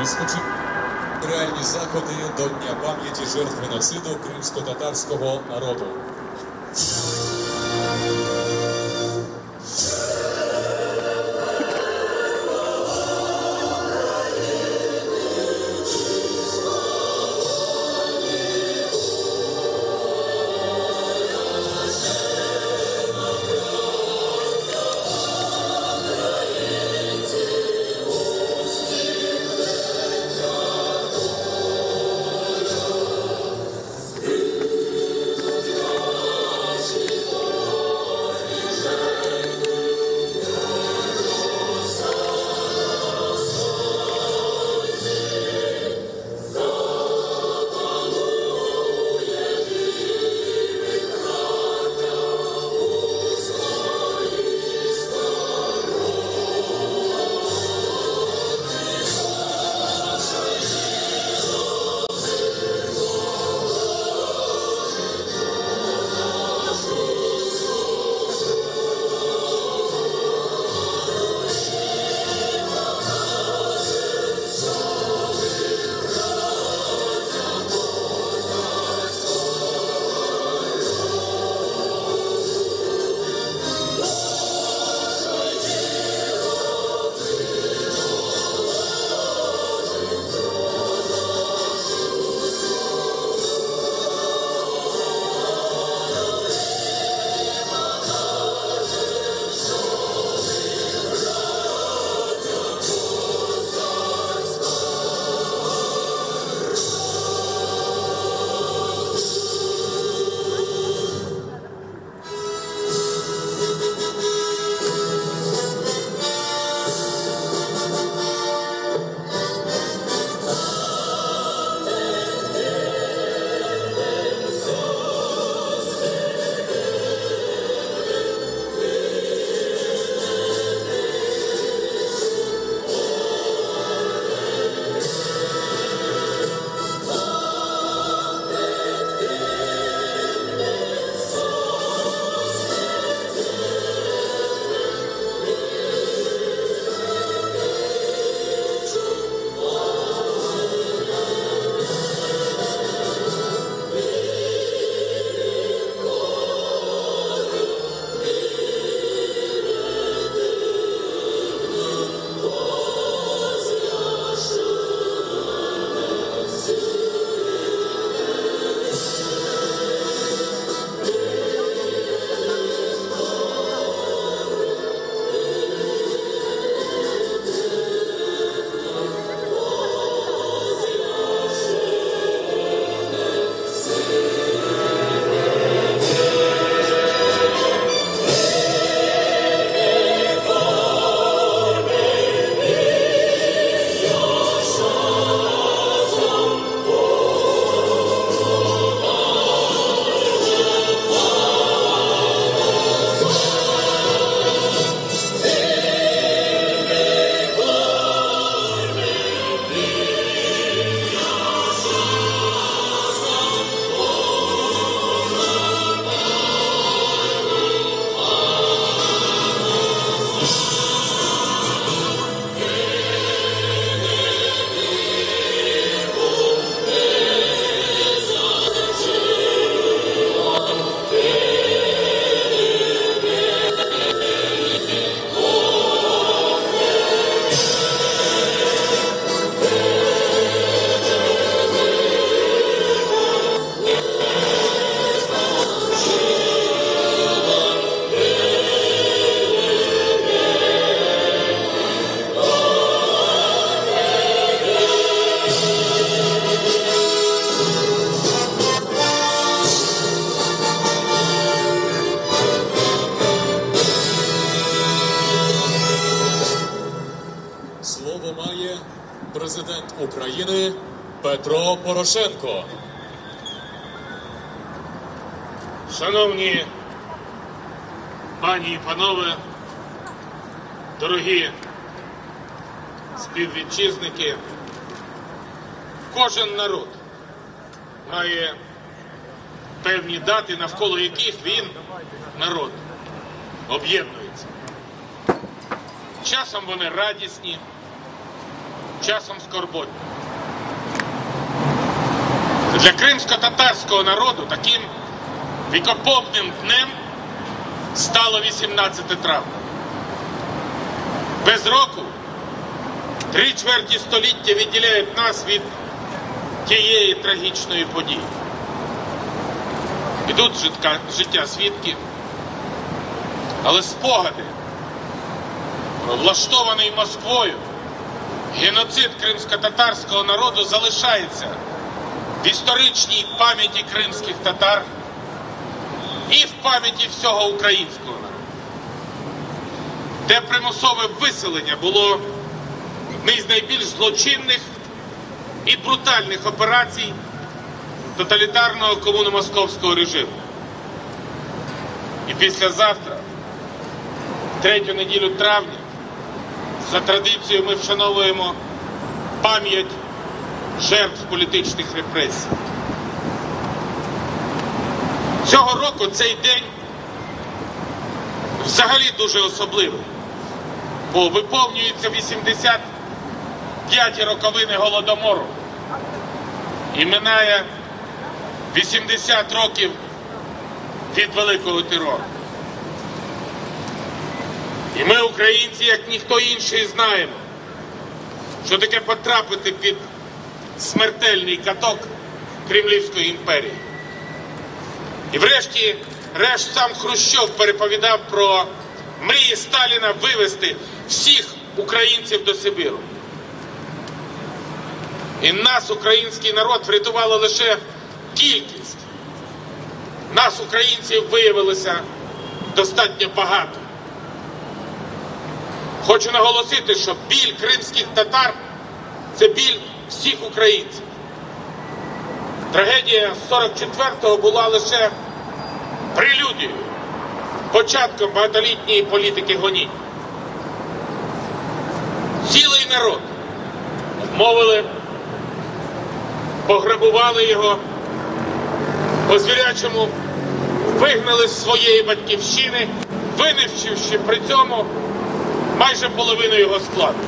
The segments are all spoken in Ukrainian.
Розпочали реальні заходи до Дня пам'яті жертв геноциду кримсько-татарського народу. Слово має президент України Петро Порошенко. Шановні пані і панове, дорогі співвітчизники, кожен народ має певні дати, навколо яких він, народ, об'єднується. Часом вони радісні, часом скорботні. Для кримсько-татарського народу таким вікопомним днем стало 18 травня. Без року 3/4 століття відділяють нас від тієї трагічної події. Ідуть життя свідків, але спогади про влаштований Москвою геноцид кримсько-татарського народу залишається в історичній пам'яті кримських татар і в пам'яті всього українського народу. Те примусове виселення було однією з найбільш злочинних і брутальних операцій тоталітарного комуно-московського режиму. І післязавтра, третю неділю травня, за традицією ми вшановуємо пам'ять жертв політичних репресій. Цього року цей день взагалі дуже особливий, бо виповнюється 85 роковини Голодомору і минає 80 років від Великого терору. І ми, українці, як ніхто інший, знаємо, що таке потрапити під смертельний каток Кремлівської імперії. І врешті-решт сам Хрущов переповідав про мрії Сталіна вивезти всіх українців до Сибіру. І нас, український народ, врятувала лише кількість. Нас, українців, виявилося достатньо багато. Хочу наголосити, що біль кримських татар – це біль всіх українців. Трагедія 44-го була лише прелюдією, початком багатолітньої політики гонінь. Цілий народ обмовили, пограбували його, по-звірячому вигнали з своєї батьківщини, винищивши при цьому майже половину його складу.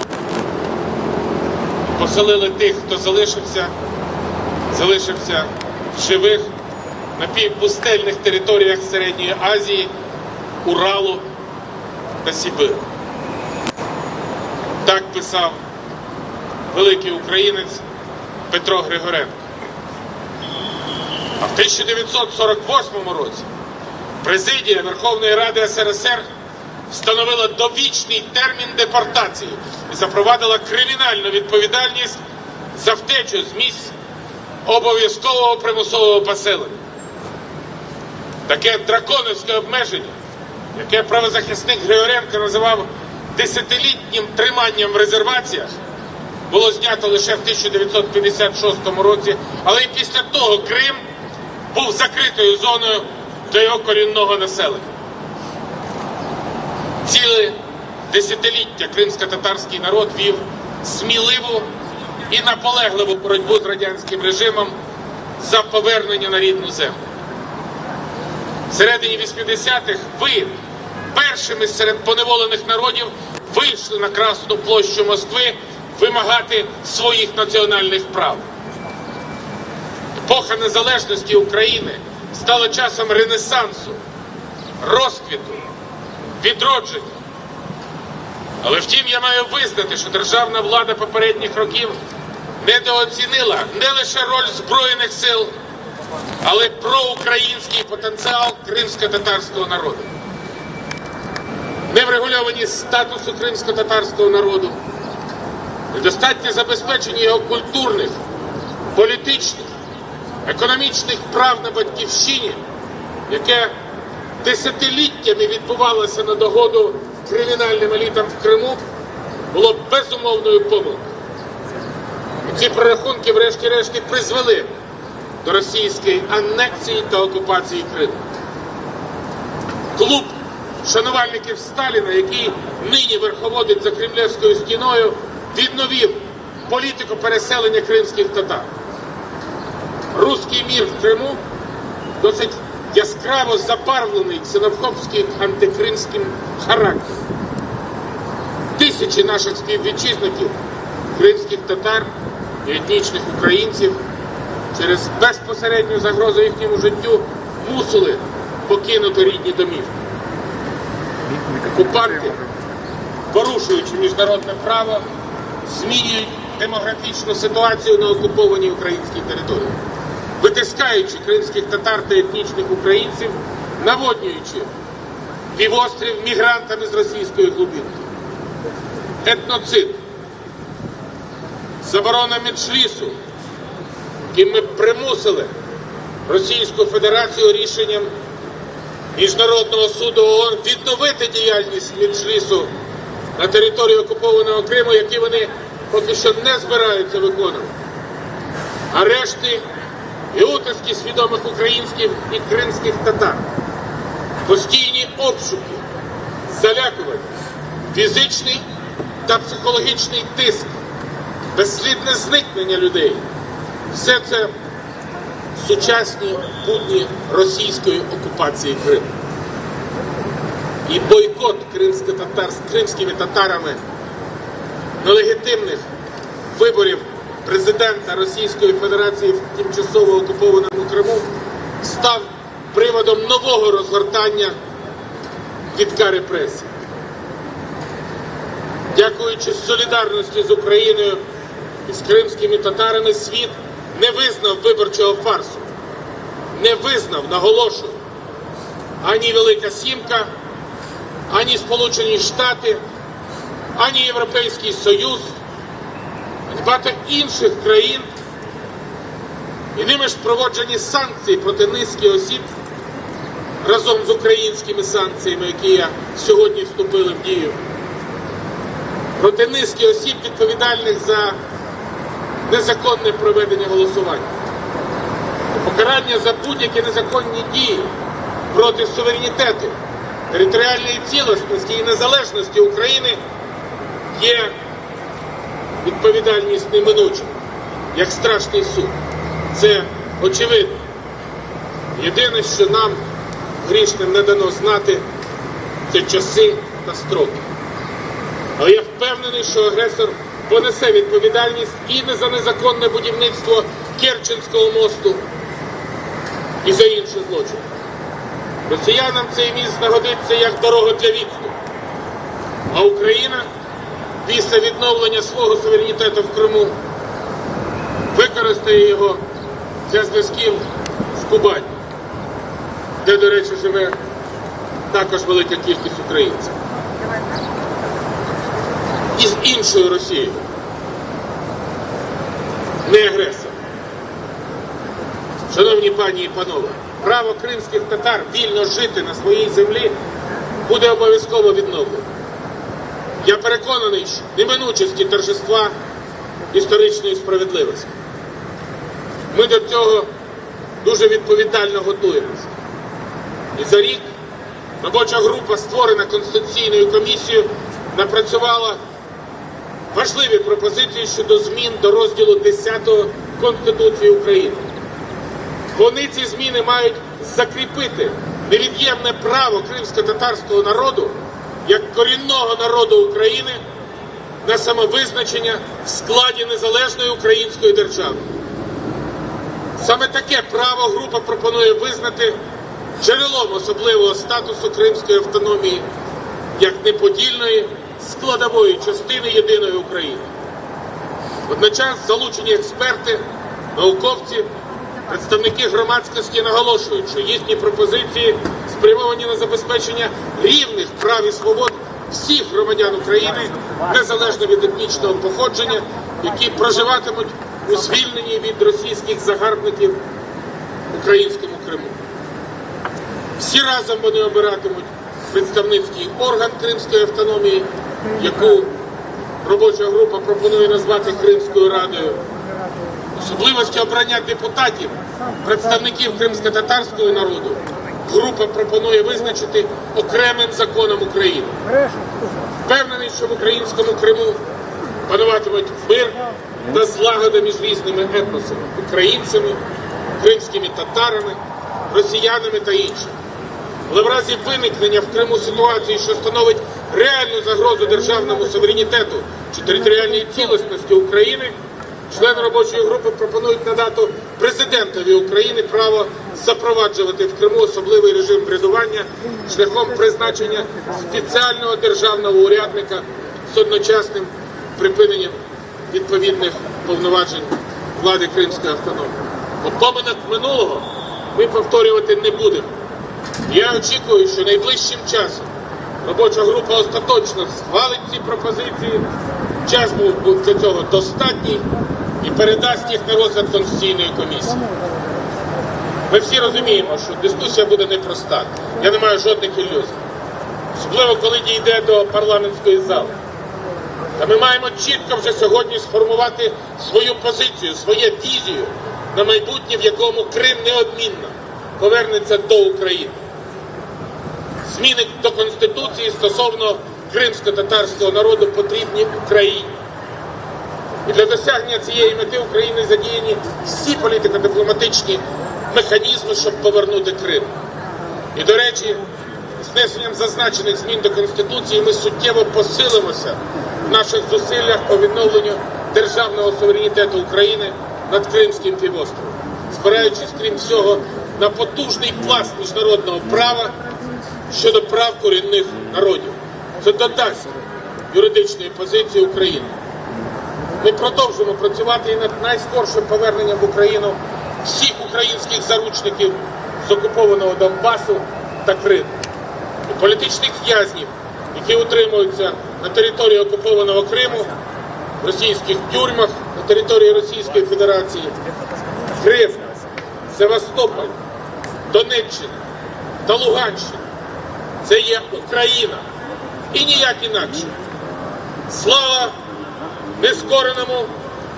Поселили тих, хто залишився в живих на півпустельних територіях Середньої Азії, Уралу та Сибиру. Так писав великий українець Петро Григоренко. А в 1948 році президія Верховної Ради СРСР встановила довічний термін депортації і запровадила кримінальну відповідальність за втечу з місць обов'язкового примусового поселення. Таке драконівське обмеження, яке правозахисник Григоренко називав десятилітнім триманням в резерваціях, було знято лише в 1956 році, але і після того Крим був закритою зоною для його корінного населення. Ціле десятиліття кримсько-татарський народ вів сміливу і наполегливу боротьбу з радянським режимом за повернення на рідну землю. В середині 80-х ви першими серед поневолених народів вийшли на Красну площу Москви вимагати своїх національних прав. Епоха незалежності України стала часом ренесансу, розквіту, відродження. Але втім, я маю визнати, що державна влада попередніх років недооцінила не лише роль Збройних сил, але й проукраїнський потенціал кримсько-татарського народу. Неврегульованість статусу кримсько-татарського народу, недостатнє забезпечення його культурних, політичних, економічних прав на батьківщині, яке десятиліттями відбувалося на догоду кримінальним елітам в Криму, було безумовною помилкою. І ці прорахунки врешті-решт призвели до російської анексії та окупації Криму. Клуб шанувальників Сталіна, який нині верховодить за Кремлівською стіною, відновив політику переселення кримських татар. Руський мір в Криму досить яскраво забарвлений ксенофобським антикримським характером. Тисячі наших співвітчизників кримських татар і етнічних українців через безпосередню загрозу їхньому життю мусили покинути рідні домівки. Окупанти, порушуючи міжнародне право, змінюють демографічну ситуацію на окупованій українській території, витискаючи кримських татар та етнічних українців, наводнюючи півострів мігрантами з російської глибинки. Етноцид, заборона меджлісу, яким ми примусили Російську Федерацію рішенням Міжнародного суду ООН відновити діяльність меджлісу на території окупованого Криму, які вони поки що не збираються виконувати. Арешти і утиски свідомих українських і кримських татар, постійні обшуки, залякування, фізичний та психологічний тиск, безслідне зникнення людей – все це сучасні будні російської окупації Криму. І бойкот кримськими татарами нелегітимних виборів президента Російської Федерації в тимчасово окупованому Криму став приводом нового розгортання вітка репресій. Дякуючи солідарності з Україною і з кримськими татарами, світ не визнав виборчого фарсу, не визнав, наголошую, ані Велика Сімка, ані Сполучені Штати, ані Європейський Союз, ані багато інших країн, і ними ж проводжені санкції проти низки осіб разом з українськими санкціями, які сьогодні вступили в дію, проти низки осіб, відповідальних за незаконне проведення голосування. Покарання за будь-які незаконні дії проти суверенітету, територіальної цілісності і незалежності України є відповідальність неминуча, як страшний суд. Це очевидно. Єдине, що нам, грішним, не дано знати, це часи та строки. Але я впевнений, що агресор понесе відповідальність і не за незаконне будівництво Керченського мосту, і за інші злочини. Росіянам цей міст знагодиться як дорога для відступу. А Україна після відновлення свого суверенітету в Криму використає його для зв'язків з Кубанью, де, до речі, живе також велика кількість українців. І з іншою Росією. Не агресор. Шановні пані і панове, право кримських татар вільно жити на своїй землі буде обов'язково відновлено. Я переконаний, що неминучості торжества історичної справедливості. Ми до цього дуже відповідально готуємося. І за рік робоча група, створена Конституційною комісією, напрацювала важливі пропозиції щодо змін до розділу 10 Конституції України. Вони, ці зміни, мають закріпити невід'ємне право кримсько-татарського народу як корінного народу України на самовизначення в складі незалежної української держави. Саме таке право група пропонує визнати джерелом особливого статусу кримської автономії як неподільної складової частини єдиної України. Водночас залучені експерти, науковці, представники громадськості наголошують, що їхні пропозиції спрямовані на забезпечення рівних прав і свобод всіх громадян України, незалежно від етнічного походження, які проживатимуть у звільненій від російських загарбників в українському Криму. Всі разом вони обиратимуть представницький орган Кримської автономії, яку робоча група пропонує назвати Кримською Радою. Особливості обрання депутатів, представників кримсько-татарського народу, група пропонує визначити окремим законом України. Впевнений, що в українському Криму пануватимуть мир та злагода між різними етносами – українцями, кримськими татарами, росіянами та іншими. Але в разі виникнення в Криму ситуації, що становить реальну загрозу державному суверенітету чи територіальній цілісності України, члени робочої групи пропонують надати президентові України право запроваджувати в Криму особливий режим врядування шляхом призначення спеціального державного урядника з одночасним припиненням відповідних повноважень влади Кримської автономії. Помилок минулого ми повторювати не будемо. Я очікую, що найближчим часом робоча група остаточно схвалить ці пропозиції, час був для цього достатній і передасть їх на розгляд Конституційної комісії. Ми всі розуміємо, що дискусія буде непроста. Я не маю жодних ілюзій. Особливо, коли дійде до парламентської зали. Та ми маємо чітко вже сьогодні сформувати свою позицію, свою візію на майбутнє, в якому Крим неодмінно повернеться до України. Зміни до Конституції стосовно кримсько-татарського народу потрібні Україні. І для досягнення цієї мети України задіяні всі політико-дипломатичні механізми, щоб повернути Крим. І, до речі, з внесенням зазначених змін до Конституції ми суттєво посилимося в наших зусиллях по відновленню державного суверенітету України над Кримським півостровом, спираючись, крім всього, на потужний пласт міжнародного права щодо прав корінних народів. Це додасть юридичної позиції України. Ми продовжуємо працювати і над найскоршим поверненням в Україну всіх українських заручників з окупованого Донбасу та Криму. І політичних в'язнів, які утримуються на території окупованого Криму, в російських тюрмах на території Російської Федерації, Крим, Севастополь, Донеччина та Луганщина. Це є Україна і ніяк інакше. Слава нескореному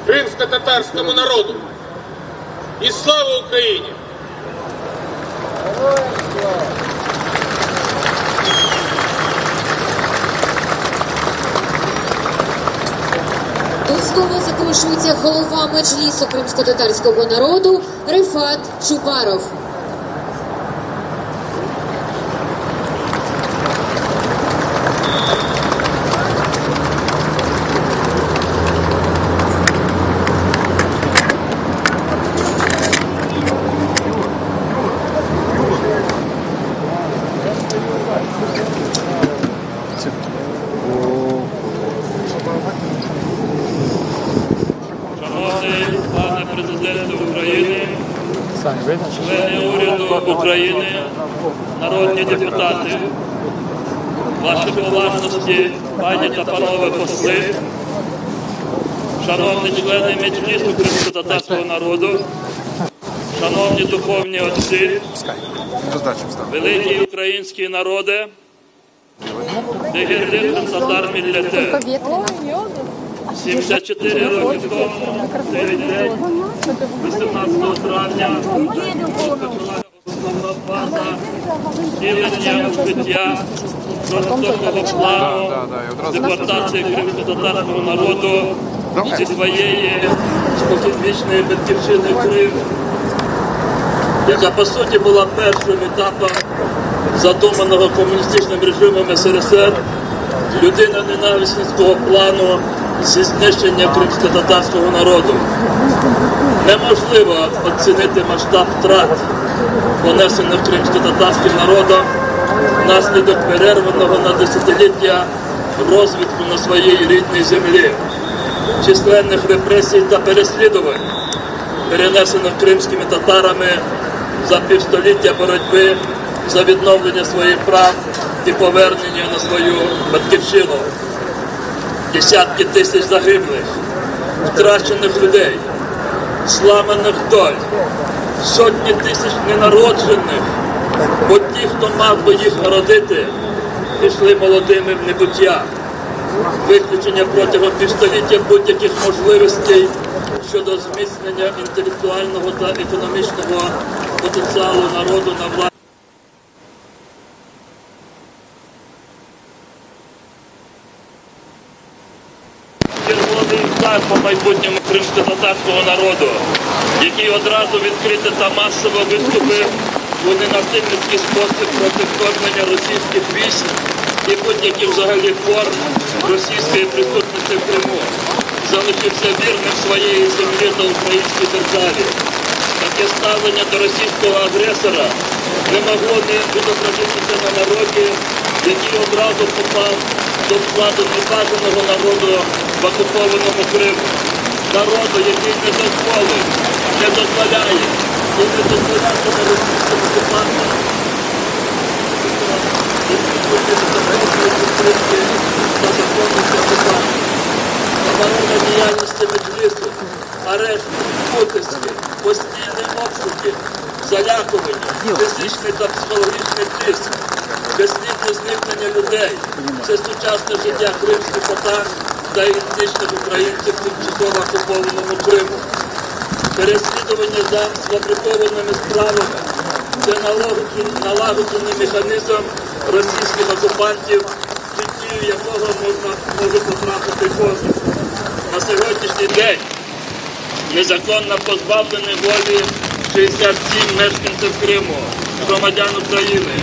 кримсько-татарському народу! І слава Україні! До слова запрошується голова Меджлісу кримсько-татарського народу Рифат Чубаров. Шановний пане президенте України, члени уряду України, народні депутати, ваші поважності, пані та панове посли, шановні члени Меджлісу кримсько-татарського народу, шановні духовні отці, великий український народе, дегерли кримтатар міллете. 74 роки тому, цей день, 18 травня, розпочалася основна фаза втілення у життя жорстокого плану депортації кримсько-татарського народу зі своєї споконвічної батьківщини Крим, яка по суті була першим етапом задуманого комуністичним режимом СРСР людиноненависницького плану зі знищення кримсько-татарського народу. Неможливо оцінити масштаб втрат, понесених кримсько-татарським народом внаслідок перерваного на десятиліття розвитку на своїй рідній землі, численних репресій та переслідувань, перенесених кримськими татарами за півстоліття боротьби за відновлення своїх прав і повернення на свою батьківщину. Десятки тисяч загиблих, втрачених людей, зламаних доль, сотні тисяч ненароджених, бо ті, хто мав би їх народити, пішли молодими в небуття. Виключення протягом півстоліття будь-яких можливостей щодо зміцнення інтелектуального та економічного потенціалу народу на владі. Червоний удар по майбутньому кримсько-татарського народу, який одразу відкрито та масово виступив у ненасильницький спосіб проти вторгнення російських військ і будь-яких взагалі форм російської присутності в Криму. Залишився вірним своєї землі та українській державі. Таке ставлення до російського агресора не могло не відобразитися на народі, який одразу попав до складу небажаного народу в окупованому Криму. Народу, який не дозволить, не дозволяє і не дозволятиме російським окупантам підтримки та законності окупантів. Заборона діяльності Меджлісу, арешт, утиски, постійні обшуки, залякування, фізичний та психологічний тиск, безслідне зникнення людей – це сучасне життя кримських татар та етнічних українців в тимчасово окупованому Криму. Переслідування за сфабрикованими справами – це налагоджений механізм російських окупантів, під дію якого може потрапити кожен. На сьогоднішній день незаконно позбавлені волі 67 мешканців Криму, громадян України.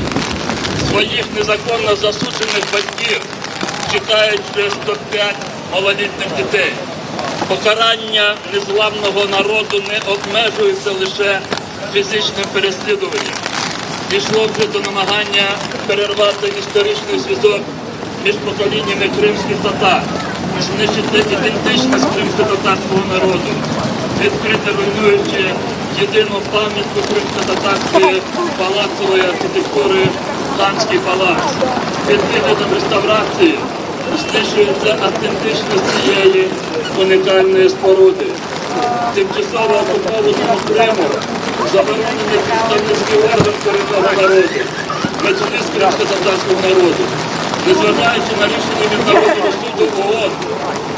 Своїх незаконно засуджених батьків чекають ще 105 малолітніх дітей. Покарання незламного народу не обмежується лише фізичним переслідуванням. Дійшло вже до намагання перервати історичний зв'язок між поколіннями кримських татар, знищити ідентичність кримсько-татарського народу, відкрити руйнуючи єдину пам'ятку кримсько-татарської палацової архітектури Ханський палац. Під виглядом реставрації знищується автентичність цієї унікальної споруди. Тимчасово окупованому Криму заборонений представницький орган корінного народу, Меджліс кримсько-татарського народу. Незважаючи на рішення Міжнародного суду ООН,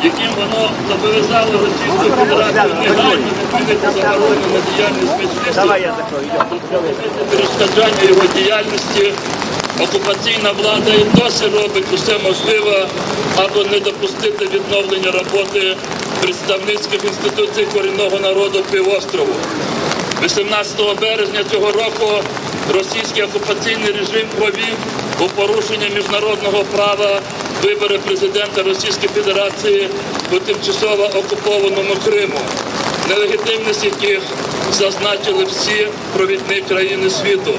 яким воно зобов'язало Російську Федерацію негайно відмінити заборону на діяльність Меджлісу, перешкоджання його діяльності, окупаційна влада і досі робить усе можливе, аби не допустити відновлення роботи представницьких інституцій корінного народу півострову. 18 березня цього року російський окупаційний режим провів у порушення міжнародного права вибори президента Російської Федерації у тимчасово окупованому Криму, нелегітимність яких зазначили всі провідні країни світу.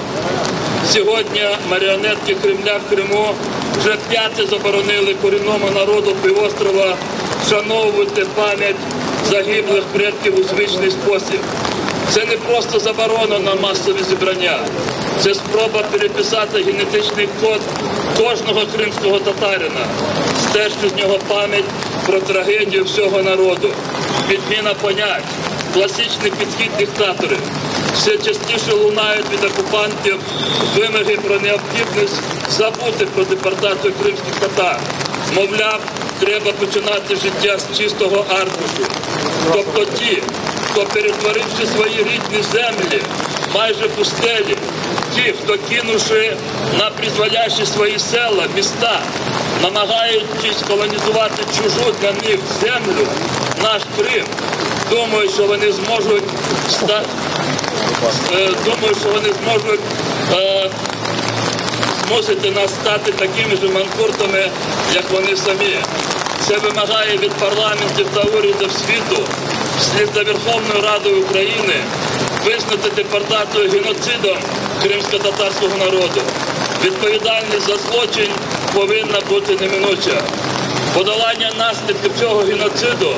Сьогодні маріонетки Кремля в Криму вже вп'яте заборонили корінному народу півострова вшановувати пам'ять загиблих предків у звичний спосіб. Це не просто заборона на масові зібрання, це спроба переписати генетичний код кожного кримського татарина, стерти з нього пам'ять про трагедію всього народу, підміна понять, класичний підхід диктаторів. Все частіше лунають від окупантів вимоги про необхідність забути про депортацію кримських татар. Мовляв, треба починати життя з чистого аркушу. Тобто ті, хто, перетворивши свої рідні землі, майже пустелі, ті, хто, кинувши на призволящі свої села, міста, намагаючись колонізувати чужу для них землю, наш Крим, думають, що вони зможуть змусити нас стати такими ж манкуртами, як вони самі. Це вимагає від парламентів та урядів світу, вслід за Верховною Радою України, визнати депортацію геноцидом кримсько-татарського народу. Відповідальність за злочин повинна бути неминуча. Подолання наслідків цього геноциду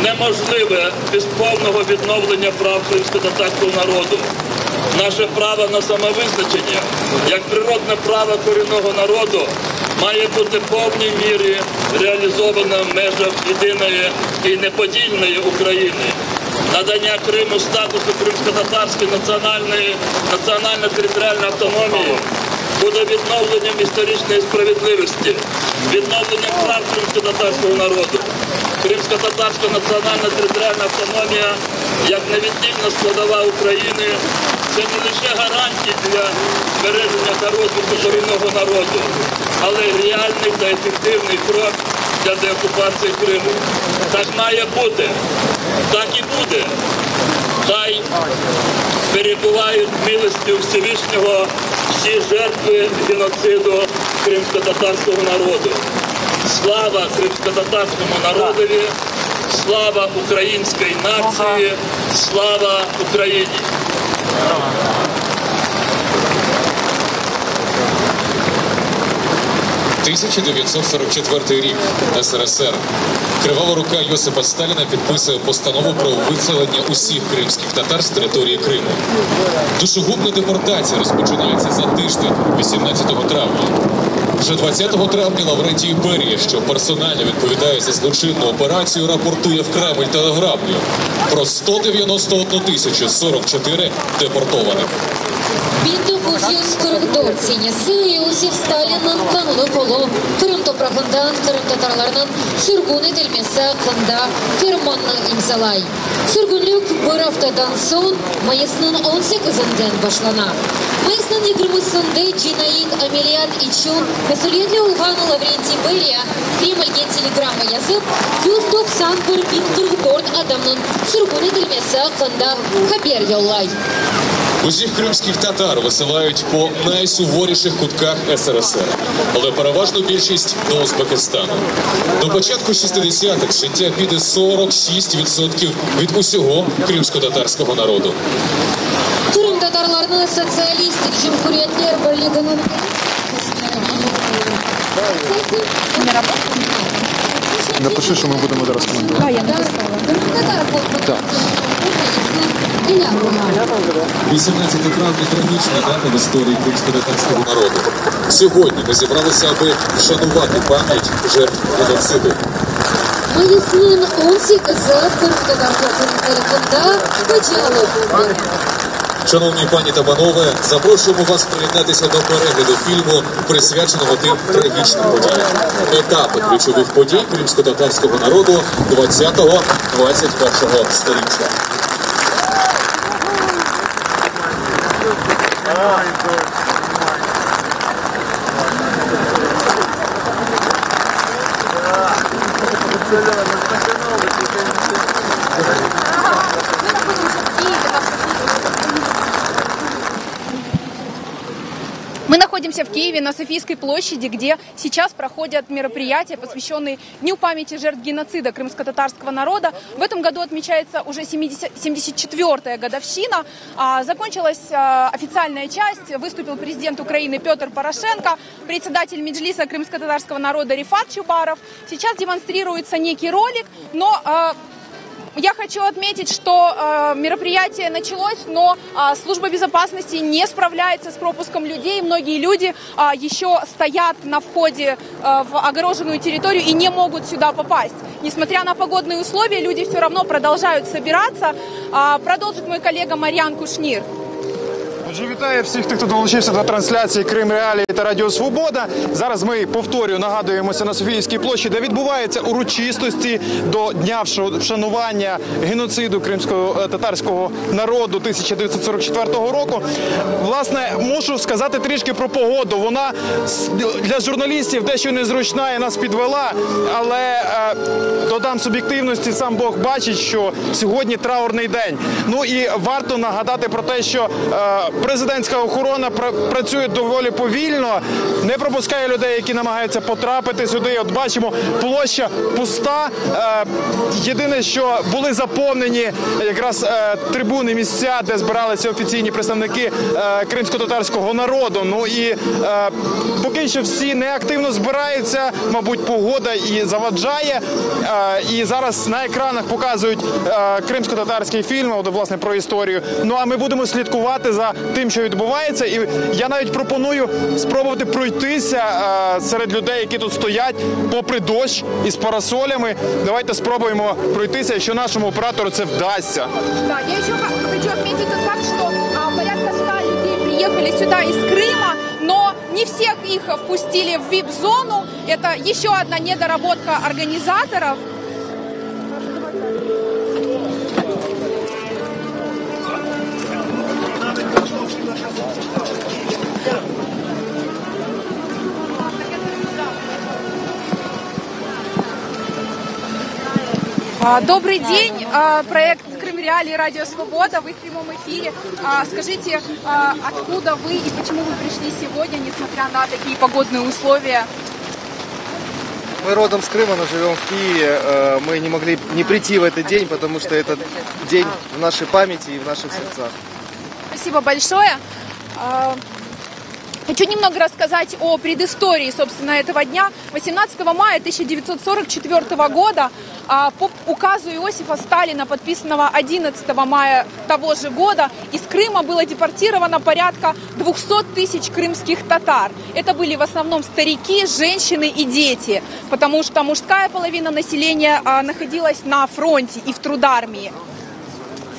неможливе без повного відновлення прав кримсько-татарського народу. Наше право на самовизначення, як природне право корінного народу, має бути в повній мірі реалізовано в межах єдиної і неподільної України. Надання Криму статусу кримсько-татарської національно-територіальної автономії буде відновленням історичної справедливості, відновленням прав кримсько-татарського народу. Кримсько-татарська національно-територіальна автономія, як невіддільна складова України, це не лише гарантії для збереження та розвитку корінного народу, але й реальний та ефективний крок для деокупації Криму. Так має бути. Так і буде. Хай перебувають милостю Всевишнього всі жертви геноциду кримсько-татарського народу. Слава кримсько-татарському народові, слава українській нації, слава Україні! 1944 рік. СРСР. Кривава рука Йосипа Сталіна підписує постанову про виселення усіх кримських татар з території Криму. Душогубна депортація розпочинається за тиждень, 18 травня. Вже 20 травня Лаврентій Берія, що персонально відповідає за злочинну операцію, рапортує в Кремль телеграмою про 191 044 депортованих. Біндокуз'юз коридорціне сили Иосиф Сталиннан кануны коло, Крым топрағындан, Крым татарларынан сүргүн етілмесі қында ферманның имзалай. Сүргүнлік бір аптадан соң майысының 18-ден башлана. Майысның 20-сында Джинаид Амелият Ичун мәсулиетлі олғаны Лаврентий Берия Кремльге телеграмма yazıp 191 bin Кыргызстан адамның сүргүн етілмесі қында хабер yolлай. Усіх кримських татар висилають по найсуворіших кутках СРСР, але переважну більшість до Узбекистану. До початку 60-х життя піде 46% від усього кримсько-татарського народу. Крым татарларының социалистик Cumhuriyetler Birliği'nin Напиши, що ми будемо зараз коментувати. я написала. Так. 18 травня – трагічна дата в історії кримсько-татарського народу. Сьогодні ми зібралися, аби вшанувати пам'ять жертв геноциду. Майысының 18-ы Кырым-татарларының тарихында почало. Шановні пані та панове, запрошуємо вас приєднатися до перегляду фільму, присвяченого тим трагічним подіям. Етапи ключових подій кримсько-татарського народу 20-21 століття. Мы находимся в Киеве на Софийской площади, где сейчас проходят мероприятия, посвященные Дню памяти жертв геноцида крымско-татарского народа. В этом году отмечается уже 74-я годовщина. Закончилась официальная часть, выступил президент Украины Петр Порошенко, председатель Меджлиса крымско-татарского народа Рифат Чубаров. Сейчас демонстрируется некий ролик, но... Я хочу отметить, что мероприятие началось, но служба безопасности не справляется с пропуском людей. Многие люди еще стоят на входе в огороженную территорию и не могут сюда попасть. Несмотря на погодные условия, люди все равно продолжают собираться. Продолжит мой коллега Мар'ян Кушнір. Отже, вітаю всіх тих, хто долучився до трансляції Крим Реалії та Радіо Свобода. Зараз ми, повторюю, нагадуємося на Софійській площі, де відбуваються урочистості до Дня вшанування геноциду кримсько-татарського народу 1944 року. Власне, можу сказати трішки про погоду. Вона для журналістів дещо незручна і нас підвела, але додам суб'єктивності, сам Бог бачить, що сьогодні траурний день. Ну і варто нагадати про те, що президентська охорона працює доволі повільно, не пропускає людей, які намагаються потрапити сюди. От бачимо, площа пуста. Єдине, що були заповнені якраз трибуни, місця, де збиралися офіційні представники кримсько-татарського народу. Ну і поки що всі неактивно збираються, мабуть, погода і заваджає. І зараз на екранах показують кримсько-татарський фільм, власне, про історію. Ну а ми будемо слідкувати за тим, що відбувається, і я навіть пропоную спробувати пройтися серед людей, які тут стоять, попри дощ із парасолями. Давайте спробуємо пройтися, якщо нашому оператору це вдасться. Да, я еще хочу отметить тот факт, что порядка 100 людей приехали сюда из Крыма, но не всех их впустили в VIP-зону. Это еще одна недоработка организаторов. Добрый день. Проект Крым реалии «Радио Свобода». Вы в прямом эфире. Скажите, откуда вы и почему вы пришли сегодня, несмотря на такие погодные условия? Мы родом с Крыма, но живем в Киеве. Мы не могли не прийти в этот день, потому что этот день в нашей памяти и в наших сердцах. Спасибо большое. Хочу немного рассказать о предыстории, собственно, этого дня. 18 мая 1944 года по указу Иосифа Сталина, подписанного 11 мая того же года, из Крыма было депортировано порядка 200 тысяч крымских татар. Это были в основном старики, женщины и дети, потому что мужская половина населения находилась на фронте и в трудармии.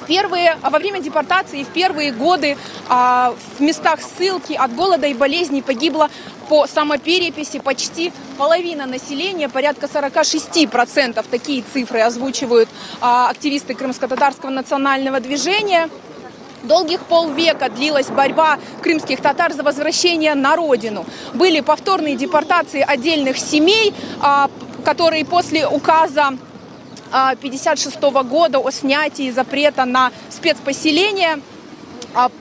Во время депортации в первые годы в местах ссылки от голода и болезней погибло по самопереписи почти половина населения, порядка 46%. Такие цифры озвучивают активисты крымско-татарского национального движения. Долгих полвека длилась борьба крымских татар за возвращение на родину. Были повторные депортации отдельных семей, которые после указа 1956 года о снятии запрета на спецпоселение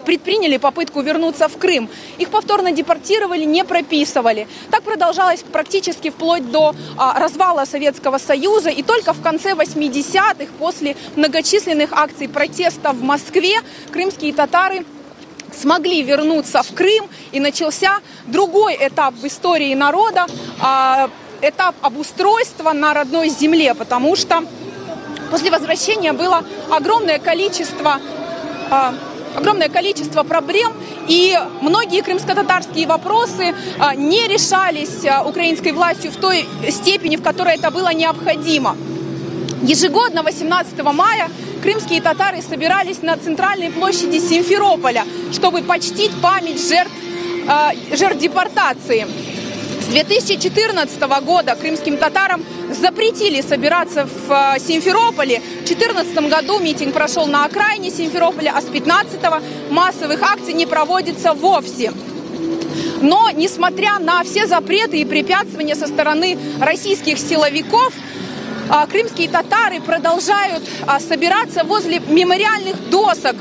предприняли попытку вернуться в Крым. Их повторно депортировали, не прописывали. Так продолжалось практически вплоть до развала Советского Союза. И только в конце 80-х, после многочисленных акций протеста в Москве, крымские татары смогли вернуться в Крым, и начался другой этап в истории народа, этап обустройства на родной земле, потому что после возвращения было огромное количество проблем, и многие крымско-татарские вопросы не решались украинской властью в той степени, в которой это было необходимо. Ежегодно 18 мая крымские татары собирались на центральной площади Симферополя, чтобы почтить память жертв депортации. С 2014 года крымским татарам запретили собираться в Симферополе. В 2014 году митинг прошел на окраине Симферополя, а с 2015-го массовых акций не проводится вовсе. Но, несмотря на все запреты и препятствования со стороны российских силовиков, крымские татары продолжают собираться возле мемориальных досок,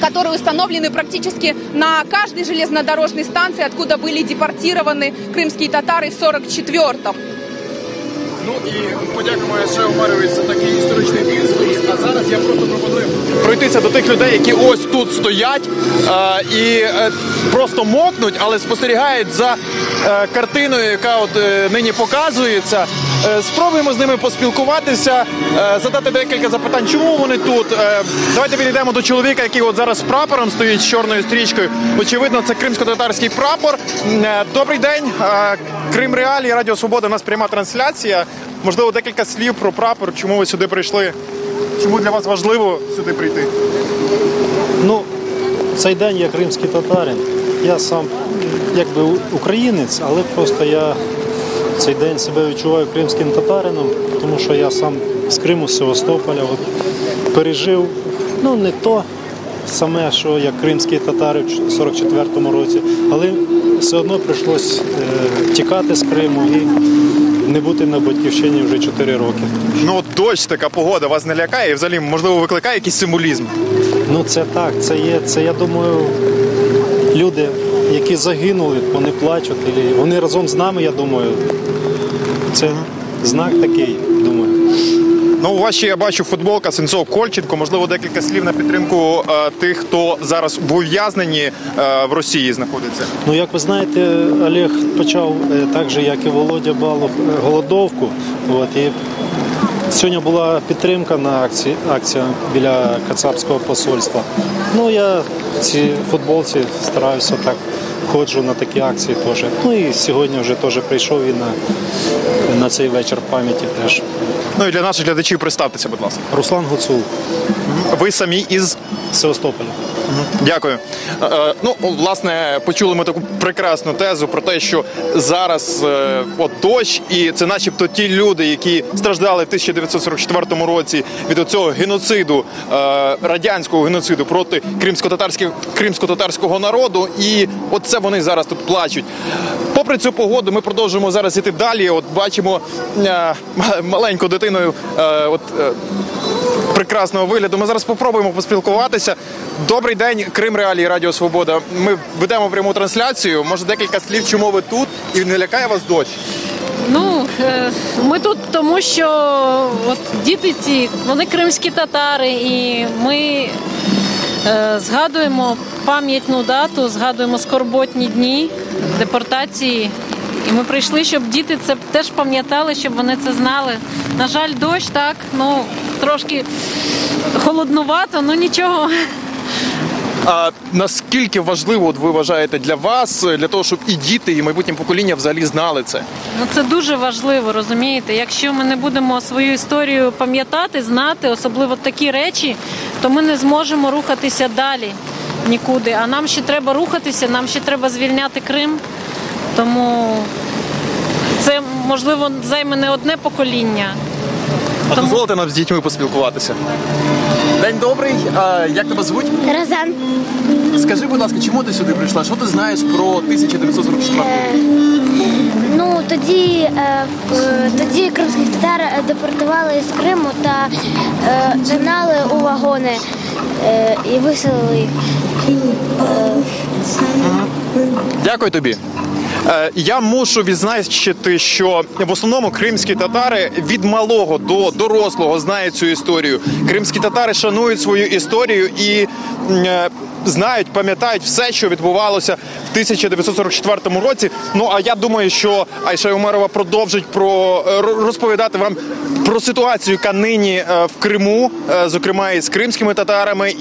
которые установлены практически на каждой железнодорожной станции, откуда были депортированы крымские татары в 1944-м. Ну і подякуємо ще Омарович за такий історичний екскурс. А зараз я просто пропоную пройтися до тих людей, які ось тут стоять і просто мокнуть, але спостерігають за картиною, яка от нині показується. Спробуємо з ними поспілкуватися, задати декілька запитань, чому вони тут. Давайте підійдемо до чоловіка, який от зараз з прапором стоїть, з чорною стрічкою. Очевидно, це кримсько-татарський прапор. Добрий день, Крим Реалії, Радіо Свобода, у нас пряма трансляція. Можливо, декілька слів про прапор, чому ви сюди прийшли, чому для вас важливо сюди прийти? Ну, цей день я кримський татарин. Я сам якби українець, але просто я цей день себе відчуваю кримським татарином, тому що я сам з Криму, з Севастополя, пережив, ну не то саме, що як кримські татари в 44-му році, але все одно прийшлось тікати з Криму і не бути на батьківщині вже 4 роки. Ну от дощ, така погода вас не лякає і взагалі, можливо, викликає якийсь символізм? Ну це так, це я думаю, люди, які загинули, вони плачуть, вони разом з нами, я думаю, це знак такий, думаю. Ну, у вас ще, я бачу, футболка Сенцов-Кольченко. Можливо, декілька слів на підтримку тих, хто зараз в ув'язненні в Росії знаходиться. Ну, як ви знаєте, Олег почав, так же, як і Володя Балов, голодовку. І сьогодні була підтримка на акція біля Кацапського посольства. Ну, я в цій футболці стараюся так, ходжу на такі акції теж. Ну і сьогодні вже теж прийшов і на цей вечір пам'яті теж. Ну і для наших глядачів представтеся, будь ласка. Руслан Гуцул. Ви самі із Севастополя. Дякую. Ну, власне, почули ми таку прекрасну тезу про те, що зараз от дощ, і це начебто ті люди, які страждали в 1944 році від цього геноциду, радянського геноциду проти кримсько-татарського народу, і от це вони зараз тут плачуть. Попри цю погоду, ми продовжуємо зараз іти далі. От бачимо маленьку дитиною, прекрасного вигляду. Ми зараз спробуємо поспілкуватися. Добрий день, Крим Реалії, Радіо Свобода. Ми ведемо пряму трансляцію. Може, декілька слів, чому ви тут і не лякає вас дощ? Ну, ми тут тому, що от діти ці, вони кримські татари, і ми згадуємо пам'ятну дату, згадуємо скорботні дні депортації. І ми прийшли, щоб діти це теж пам'ятали, щоб вони це знали. На жаль, дощ, так, ну, трошки холоднувато, ну нічого. А наскільки важливо, от ви вважаєте, для вас, для того, щоб і діти, і майбутнє покоління взагалі знали це? Ну, це дуже важливо, розумієте? Якщо ми не будемо свою історію пам'ятати, знати, особливо такі речі, то ми не зможемо рухатися далі нікуди. А нам ще треба рухатися, нам ще треба звільняти Крим. Тому це, можливо, займе не одне покоління. А дозволите нам з дітьми поспілкуватися? День добрий. Як тебе звуть? Розан. Скажи, будь ласка, чому ти сюди прийшла? Що ти знаєш про 1944 рік? Ну, тоді кримських татар депортували з Криму та загнали у вагони і виселили їх. Дякую тобі. Я мушу відзначити, що в основному кримські татари від малого до дорослого знають цю історію. Кримські татари шанують свою історію і знають, пам'ятають все, що відбувалося в 1944 році. Ну, а я думаю, що Айша Умерова продовжить розповідати вам про ситуацію, яка нині в Криму, зокрема і з кримськими татарами,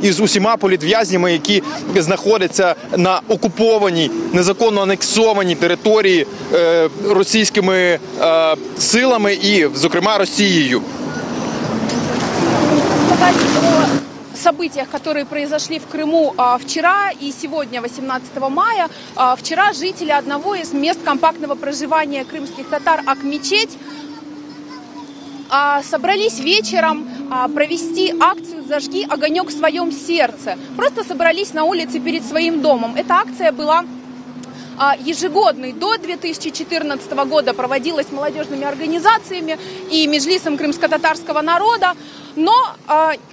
і з усіма політв'язнями, які знаходяться на окупованій, незаконно анексованій території російськими силами і, зокрема, Росією. Событиях, которые произошли в Крыму вчера и сегодня, 18 мая. Вчера жители одного из мест компактного проживания крымских татар Ак-Мечеть собрались вечером провести акцию «Зажги огонек в своем сердце». Просто собрались на улице перед своим домом. Эта акция была ежегодной. До 2014 года проводилась молодежными организациями и Меджлисом крымско-татарского народа. Но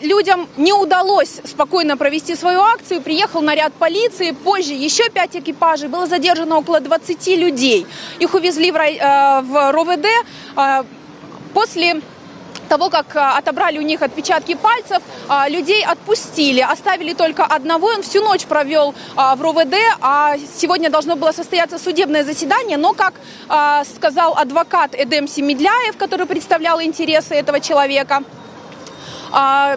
людям не удалось спокойно провести свою акцию. Приехал наряд полиции, позже еще 5 экипажей. Было задержано около 20 людей. Их увезли в РОВД. После того, как отобрали у них отпечатки пальцев, людей отпустили. Оставили только одного. Он всю ночь провел в РОВД, а сегодня должно было состояться судебное заседание. Но, как сказал адвокат Эдем Семедляев, который представлял интересы этого человека,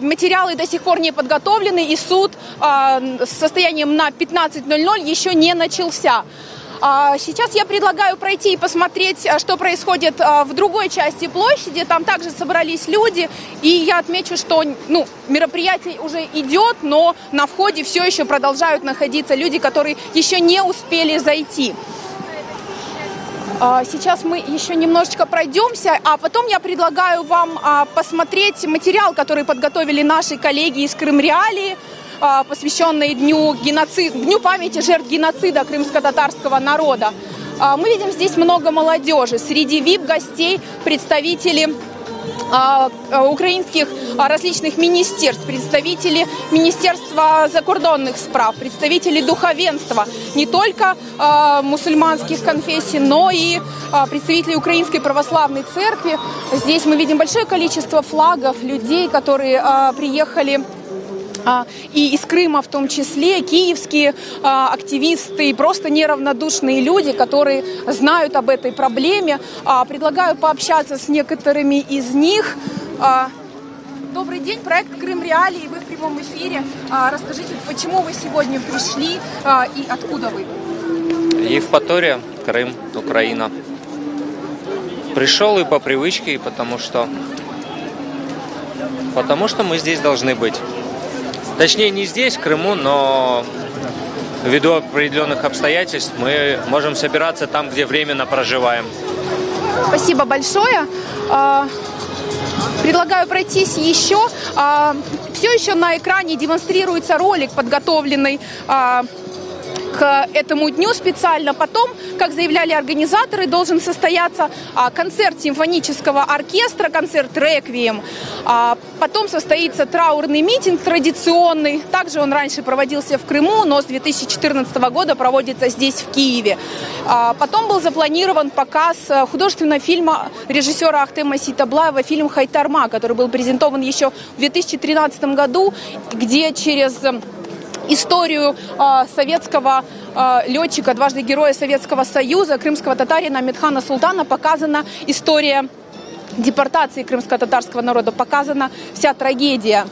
материалы до сих пор не подготовлены, и суд с состоянием на 15:00 еще не начался. Сейчас я предлагаю пройти и посмотреть, что происходит в другой части площади. Там также собрались люди, и я отмечу, что мероприятие уже идет, но на входе все еще продолжают находиться люди, которые еще не успели зайти. Сейчас мы еще немножечко пройдемся, а потом я предлагаю вам посмотреть материал, который подготовили наши коллеги из Крым Реалии, посвященный Дню памяти жертв геноцида крымско-татарского народа. Мы видим здесь много молодежи. Среди VIP-гостей представители украинских различных министерств, представители Министерства закордонных справ, представители духовенства, не только мусульманских конфессий, но и представители Украинской православной церкви. Здесь мы видим большое количество флагов, людей, которые приехали и из Крыма в том числе, киевские активисты и просто неравнодушные люди, которые знают об этой проблеме. Предлагаю пообщаться с некоторыми из них. Добрый день, проект Крым Реалии, вы в прямом эфире. Расскажите, почему вы сегодня пришли и откуда вы? Евпатория, Крым, Украина. Пришел и по привычке, и потому что мы здесь должны быть. Точнее, не здесь, в Крыму, но ввиду определенных обстоятельств мы можем собираться там, где временно проживаем. Спасибо большое. Предлагаю пройтись еще. Все еще на экране демонстрируется ролик, подготовленный к этому дню специально. Потом, как заявляли организаторы, должен состояться концерт симфонического оркестра, концерт «Реквием». Потом состоится траурный митинг традиционный. Также он раньше проводился в Крыму, но с 2014 года проводится здесь, в Киеве. Потом был запланирован показ художественного фильма режиссера Ахтема Ситаблаева, фильм «Хайтарма», который был презентован еще в 2013 году, где через историю советского летчика, дважды Героя Советского Союза, крымского татарина Амитхана Султана показана история депортации крымско-татарского народа, показана вся трагедия.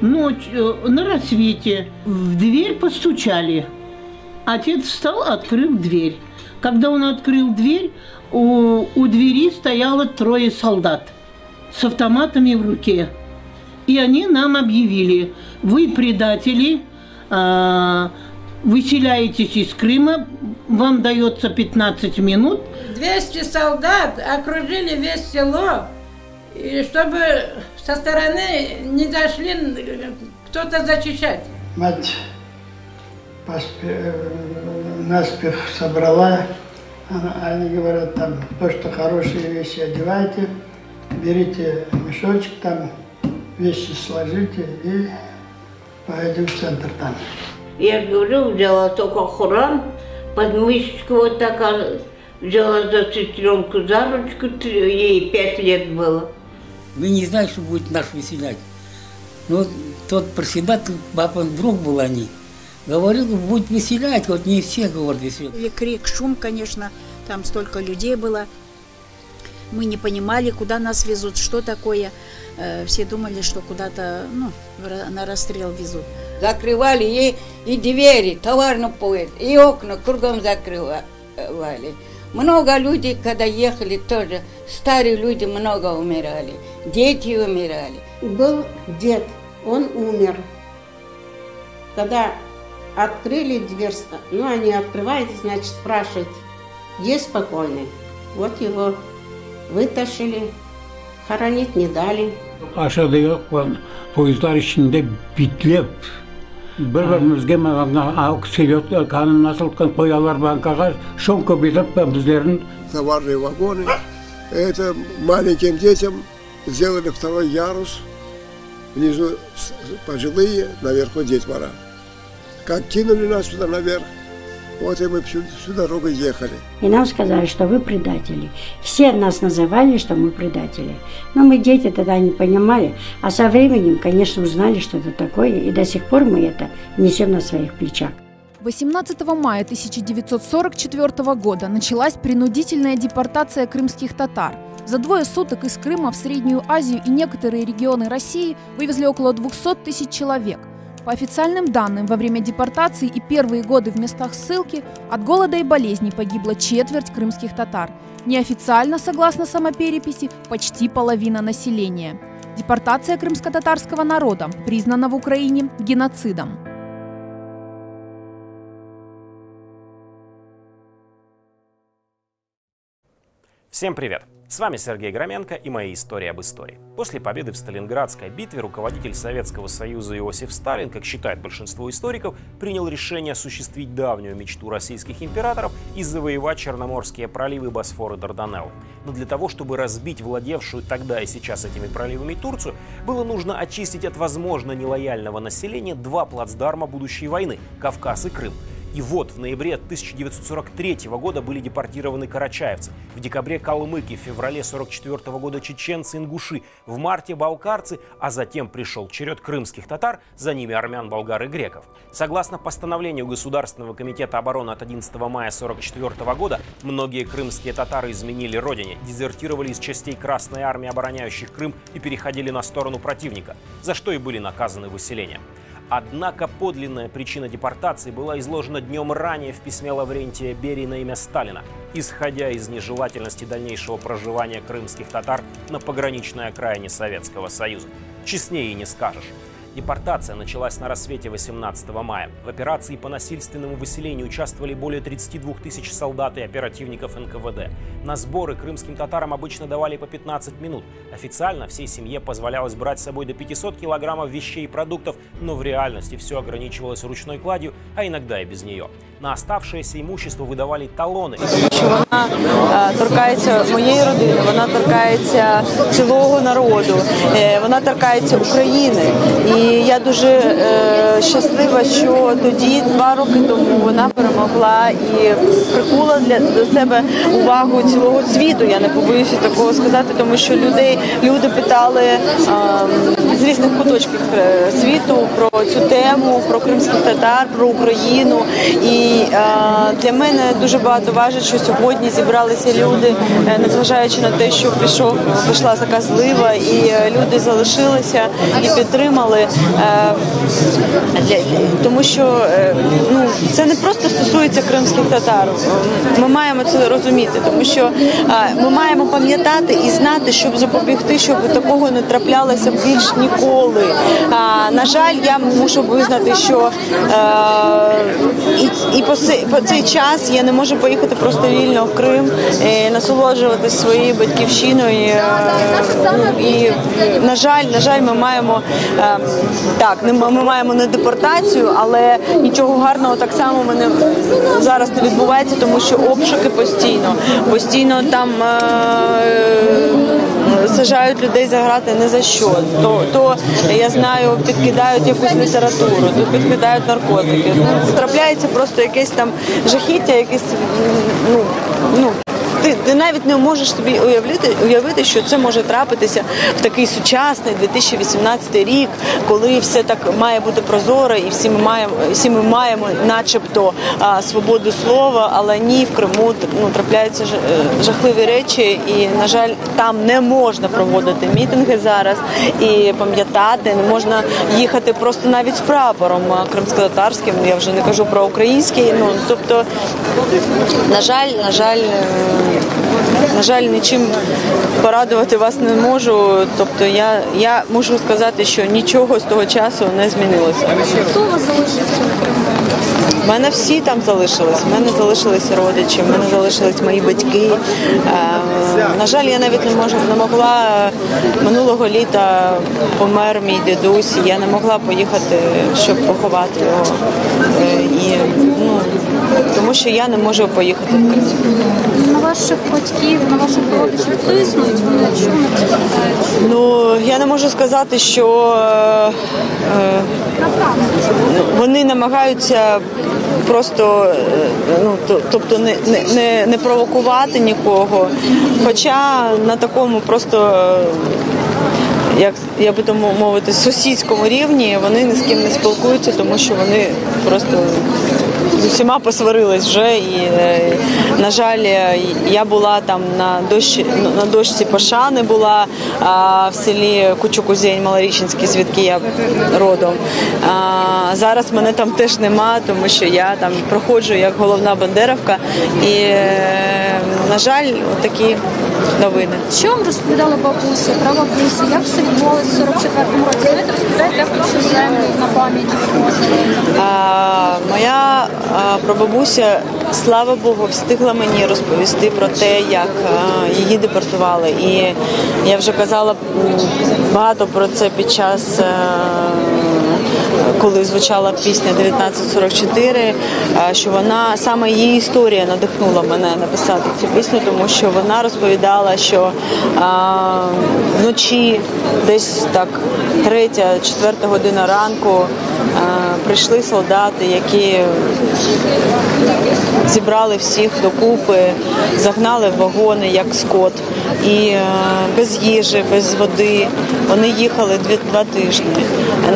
Ночью, на рассвете, в дверь постучали. Отец встал, открыл дверь. Когда он открыл дверь, у двери стояло 3 солдат с автоматами в руке. И они нам объявили: вы предатели, выселяетесь из Крыма, вам дается 15 минут. 200 солдат окружили весь село, и чтобы со стороны не зашли кто-то зачищать. Мать наспех собрала. Они говорят, там, то, что хорошие вещи одевайте, берите мешочек, там вещи сложите и поедем в центр там. Я говорю, взяла только Хуран, подмышечку вот так, взяла за сестренку за ручку, ей 5 лет было. Вы не знаете, что будет нас выселять. Ну, тот председатель, папа, друг был они. Говорил, будет выселять, вот не все, говорят, выселять. И крик, шум, конечно, там столько людей было. Мы не понимали, куда нас везут, что такое. Все думали, что куда-то, ну, на расстрел везут. Закрывали и двери, товарный поезд, и окна кругом закрывали. Много людей, когда ехали, тоже старые люди много умирали, дети умирали. Был дед, он умер. Когда открыли дверь, ну они открывают, значит спрашивают, есть спокойный. Вот его вытащили, хоронить не дали. Aşağıda yok, poyuzlar içinde bitlep. Bir-birimizge seviyot kanun nasıl koyarlar bankaga, şonko bilip bizlerin. Товарные вагоны. Это маленьким детям сделали 2-й ярус. Внизу пожилые, наверху детвора. Как кинули нас сюда наверх, вот и мы всю дорогу ехали. И нам сказали, что вы предатели. Все нас называли, что мы предатели. Но мы, дети, тогда не понимали. А со временем, конечно, узнали, что это такое. И до сих пор мы это несем на своих плечах. 18 мая 1944 года началась принудительная депортация крымских татар. За 2 суток из Крыма в Среднюю Азию и некоторые регионы России вывезли около 200 000 человек. По официальным данным, во время депортации и первые годы в местах ссылки от голода и болезней погибла четверть крымских татар. Неофициально, согласно самопереписи, почти половина населения. Депортация крымско-татарского народа признана в Украине геноцидом. Всем привет! С вами Сергей Громенко и моя история об истории. После победы в Сталинградской битве руководитель Советского Союза Иосиф Сталин, как считает большинство историков, принял решение осуществить давнюю мечту российских императоров и завоевать Черноморские проливы Босфор и Дарданелл. Но для того, чтобы разбить владевшую тогда и сейчас этими проливами Турцию, было нужно очистить от возможно нелояльного населения 2 плацдарма будущей войны – Кавказ и Крым. И вот в ноябре 1943 года были депортированы карачаевцы, в декабре калмыки, в феврале 1944 года чеченцы, ингуши, в марте балкарцы, а затем пришел черед крымских татар, за ними армян, болгар и греков. Согласно постановлению Государственного комитета обороны от 11 мая 1944 года, многие крымские татары изменили родине, дезертировали из частей Красной армии, обороняющих Крым, и переходили на сторону противника, за что и были наказаны выселением. Однако подлинная причина депортации была изложена днем ранее в письме Лаврентия Берии на имя Сталина, исходя из нежелательности дальнейшего проживания крымских татар на пограничной окраине Советского Союза. Честнее и не скажешь. Депортация началась на рассвете 18 мая. В операции по насильственному выселению участвовали более 32 тысяч солдат и оперативников НКВД. На сборы крымским татарам обычно давали по 15 минут. Официально всей семье позволялось брать с собой до 500 килограммов вещей и продуктов, но в реальности все ограничивалось ручной кладью, а иногда и без нее. На оставшееся имущество выдавали талони. Вона торкається моєї родини, вона торкається цілого народу, вона торкається України. І я дуже щаслива, що тоді, 2 роки тому, вона перемогла і прикула до себе увагу цілого світу. Я не побоюся такого сказати, тому що люди питали з різних куточків світу про цю тему, про кримських татар, про Україну. І для мене дуже багато важить, що сьогодні зібралися люди, незважаючи на те, що прийшла така злива, і люди залишилися і підтримали. Тому що це не просто стосується кримських татар. Ми маємо це розуміти, тому що ми маємо пам'ятати і знати, щоб запобігти, щоб такого не траплялося більш ніколи. На жаль, я мушу визнати, що і по цей час я не можу поїхати просто вільно в Крим, насолоджуватися своєю батьківщиною. І, на жаль, ми маємо ми маємо не депортацію, але нічого гарного так само зараз не відбувається, тому що обшуки постійно там саджають людей за грати не за що. То я знаю, підкидають якусь літературу, то підкидають наркотики. Трапляється просто якесь там жахіття, якесь, ти навіть не можеш собі уявити, що це може трапитися в такий сучасний 2018 рік, коли все так має бути прозоро і всі ми маємо начебто свободу слова, але ні, в Криму трапляються жахливі речі і, на жаль, там не можна проводити мітинги зараз і пам'ятати, не можна їхати просто навіть з прапором кримськотатарським, я вже не кажу про український, тобто, на жаль, нічим порадувати вас не можу. Тобто я можу сказати, що нічого з того часу не змінилося. Хто у вас залишився? У мене всі там залишились. У мене залишилися родичі, в мене залишились мої батьки. На жаль, я навіть не могла. Минулого літа помер мій дідусь, я не могла поїхати, щоб поховати його. Тому що я не можу поїхати в Крим. На ваших батьків, на ваших родичів тиснуть, вони чому не розповідають? Я не можу сказати, що вони намагаються просто тобто не провокувати нікого, хоча на такому просто, як би то мовити, сусідському рівні вони ні з ким не спілкуються, тому що вони просто з усіма посварились вже. І, на жаль, я була там на дошці пошани була в селі Кучукузень, Малорічинський, звідки я родом. Зараз мене там теж нема, тому що я там проходжу як головна бандерівка. І, на жаль, такі новини. Що вам розповідала бабуся, прабабуся? Як все відбувалося в 44-му році? Знаєте, розповідайте про що землю на пам'яті? Моя прабабуся, слава Богу, встигла мені розповісти про те, як її депортували. І я вже казала багато про це під час, коли звучала пісня 1944, що вона, саме її історія надихнула мене написати цю пісню, тому що вона розповідала, що вночі, десь так 3-4 година ранку, прийшли солдати, які зібрали всіх докупи, загнали в вагони, як скот. І без їжі, без води. Вони їхали 2 тижні.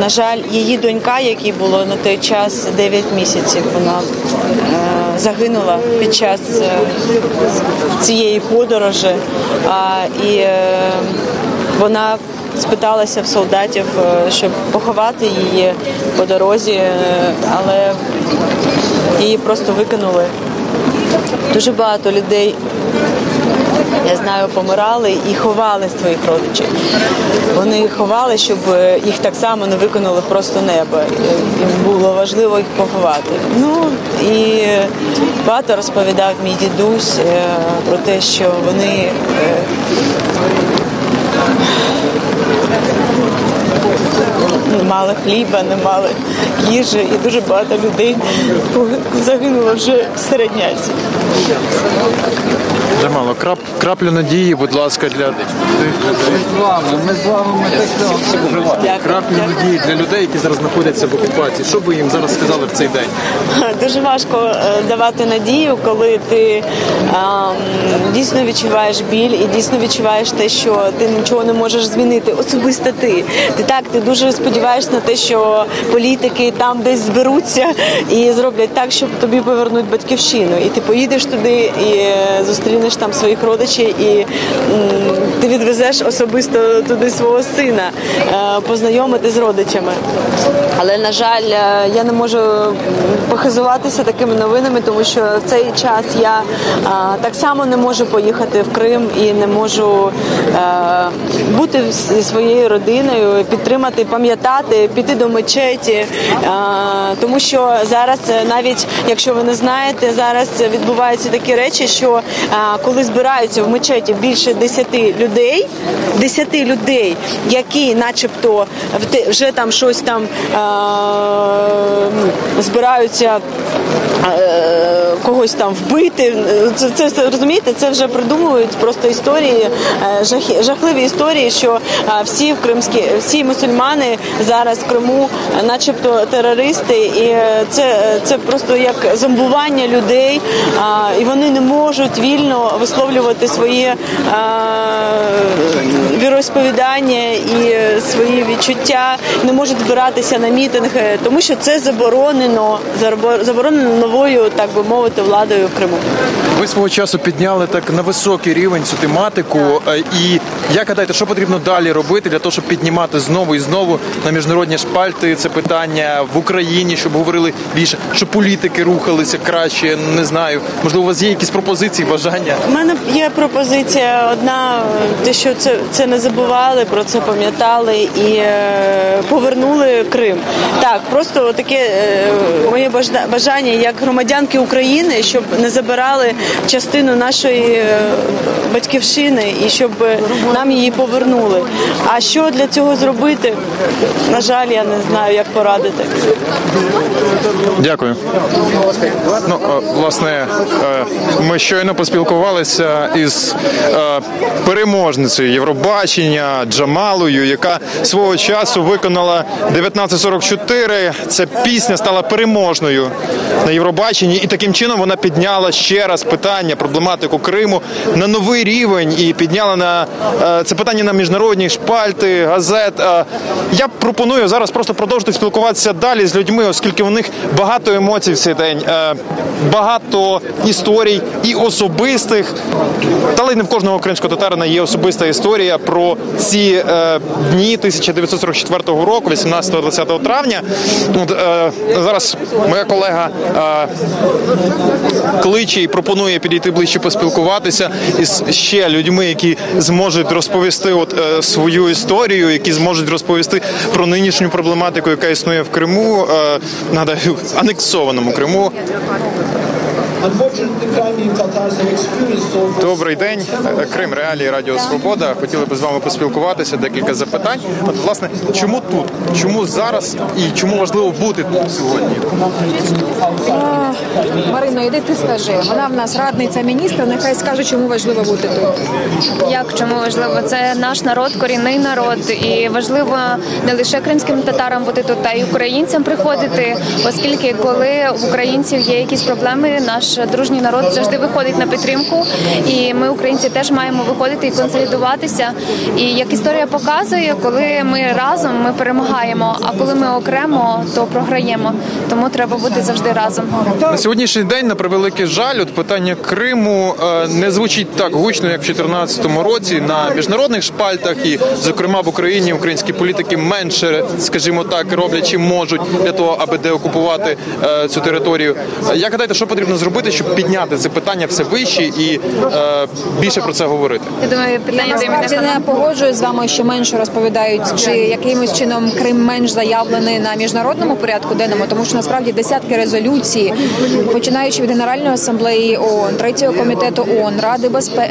На жаль, її донька, якій було на той час 9 місяців, вона загинула під час цієї подорожі. І вона спиталася в солдатів, щоб поховати її по дорозі, але її просто викинули. Дуже багато людей, я знаю, помирали і ховали своїх родичів. Вони ховали, щоб їх так само не викинули просто небо. Їм було важливо їх поховати. Ну, і багато розповідав мій дідусь про те, що вони не мали хліба, не мали їжі, і дуже багато людей загинуло вже в середняці. Джамало, краплю надії, будь ласка, для Ми з вами краплю надії для людей, які зараз знаходяться в окупації. Що ви їм зараз сказали в цей день? Дуже важко давати надію, коли ти дійсно відчуваєш біль і дійсно відчуваєш те, що ти нічого не можеш змінити. Особисто ти. Ти дуже сподіваєшся на те, що політики там десь зберуться і зроблять так, щоб тобі повернуть батьківщину. І ти поїдеш туди і зустрінеш там своїх родичів, і ти відвезеш особисто туди свого сина, познайомити з родичами. Але, на жаль, я не можу похизуватися такими новинами, тому що в цей час я так само не можу поїхати в Крим і не можу бути зі своєю родиною, підтримати, пам'ятати, піти до мечеті, тому що зараз, навіть якщо ви не знаєте, зараз відбуваються такі речі, що коли збираються в мечеті більше 10 людей, які начебто вже там щось там збираються когось там вбити. Це розумієте, це вже придумують просто історії, жахливі історії, що всі мусульмани зараз в Криму начебто терористи, і це просто як зомбування людей, і вони не можуть вільно висловлювати своє віросповідання і свої відчуття, не можуть збиратися на мітинги, тому що це заборонено новою, так би мовити, владою в Криму. Ви свого часу підняли так на високий рівень цю тематику. І як гадаєте, що потрібно далі робити для того, щоб піднімати знову і знову на міжнародні шпальти це питання в Україні, щоб говорили більше, щоб політики рухалися краще, не знаю. Можливо, у вас є якісь пропозиції, бажання? У мене є пропозиція одна, те, що це не забували, про це пам'ятали і повернули Крим. Так, просто таке моє бажання як громадянки України, щоб не забирали частину нашої батьківщини і щоб нам її повернули. А що для цього зробити? На жаль, я не знаю, як порадити. Дякую. Ну, власне, ми щойно поспілкувалися із переможницею Євробачення Джамалою, яка свого часу виконала 1944. Ця пісня стала переможною на Євробаченні, і таким чином вона підняла ще раз питання, проблематику Криму на новий рівень і підняла це питання на міжнародні шпальти, газет. Я пропоную зараз просто продовжити спілкуватися далі з людьми, оскільки у них багато емоцій в цей день, багато історій і особистих. Та й не в кожного кримського татарина є особиста історія про ці дні 1944 року, 18-20 травня. Зараз моя колега кличе і пропонує підійти ближче поспілкуватися із ще людьми, які зможуть розповісти свою історію, які зможуть розповісти про нинішню проблематику, яка існує в Криму, нагадаю, анексованому Криму. Добрий день, Крим Реалії, Радіо Свобода. Хотіли б з вами поспілкуватися, декілька запитань. От, власне, чому тут? Чому зараз і чому важливо бути тут сьогодні? Марино, іди ти скажи. Вона в нас радниця міністра, нехай скаже, чому важливо бути тут. Як чому важливо? Це наш народ, корінний народ. І важливо не лише кримським татарам бути тут, а й українцям приходити, оскільки коли в українців є якісь проблеми, наш дружній народ завжди виходить на підтримку. І ми, українці, теж маємо виходити і консолідуватися. І як історія показує, коли ми разом, ми перемагаємо, а коли ми окремо, то програємо. Тому треба бути завжди разом. На сьогоднішній день, на превеликий жаль, от питання Криму не звучить так гучно, як в 2014 році на міжнародних шпальтах, і, зокрема, в Україні українські політики менше, скажімо так, роблять, чим можуть для того, аби деокупувати цю територію. Як гадаєте, що потрібно зробити, щоб підняти це питання все вище і більше про це говорити? Я думаю, питання насправді не погоджуюсь з вами, що менше розповідають, чи якимось чином Крим менш заявлений на міжнародному порядку денному, тому що насправді десятки резолюцій, починаючи від Генеральної асамблеї ООН, Третього комітету ООН,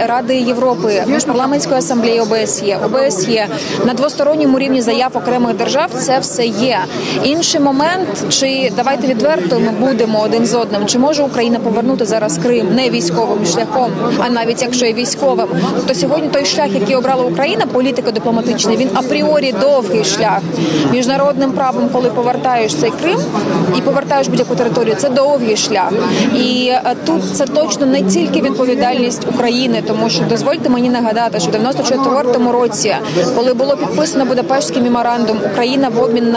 Ради Європи, Міжпарламентської асамблеї ОБСЄ, на двосторонньому рівні заяв окремих держав, це все є. Інший момент, чи давайте відверто ми будемо один з одним, чи може Україна повернути зараз Крим не військовим шляхом, а навіть якщо і військовим, то сьогодні той шлях, який обрала Україна, політико-дипломатичний, він апріорі довгий шлях. Міжнародним правом, коли повертаєш цей Крим і повертаєш будь-яку територію, це довгий шлях. І тут це точно не тільки відповідальність України, тому що дозвольте мені нагадати, що в 94-му році, коли було підписано Будапештський меморандум, Україна в обмін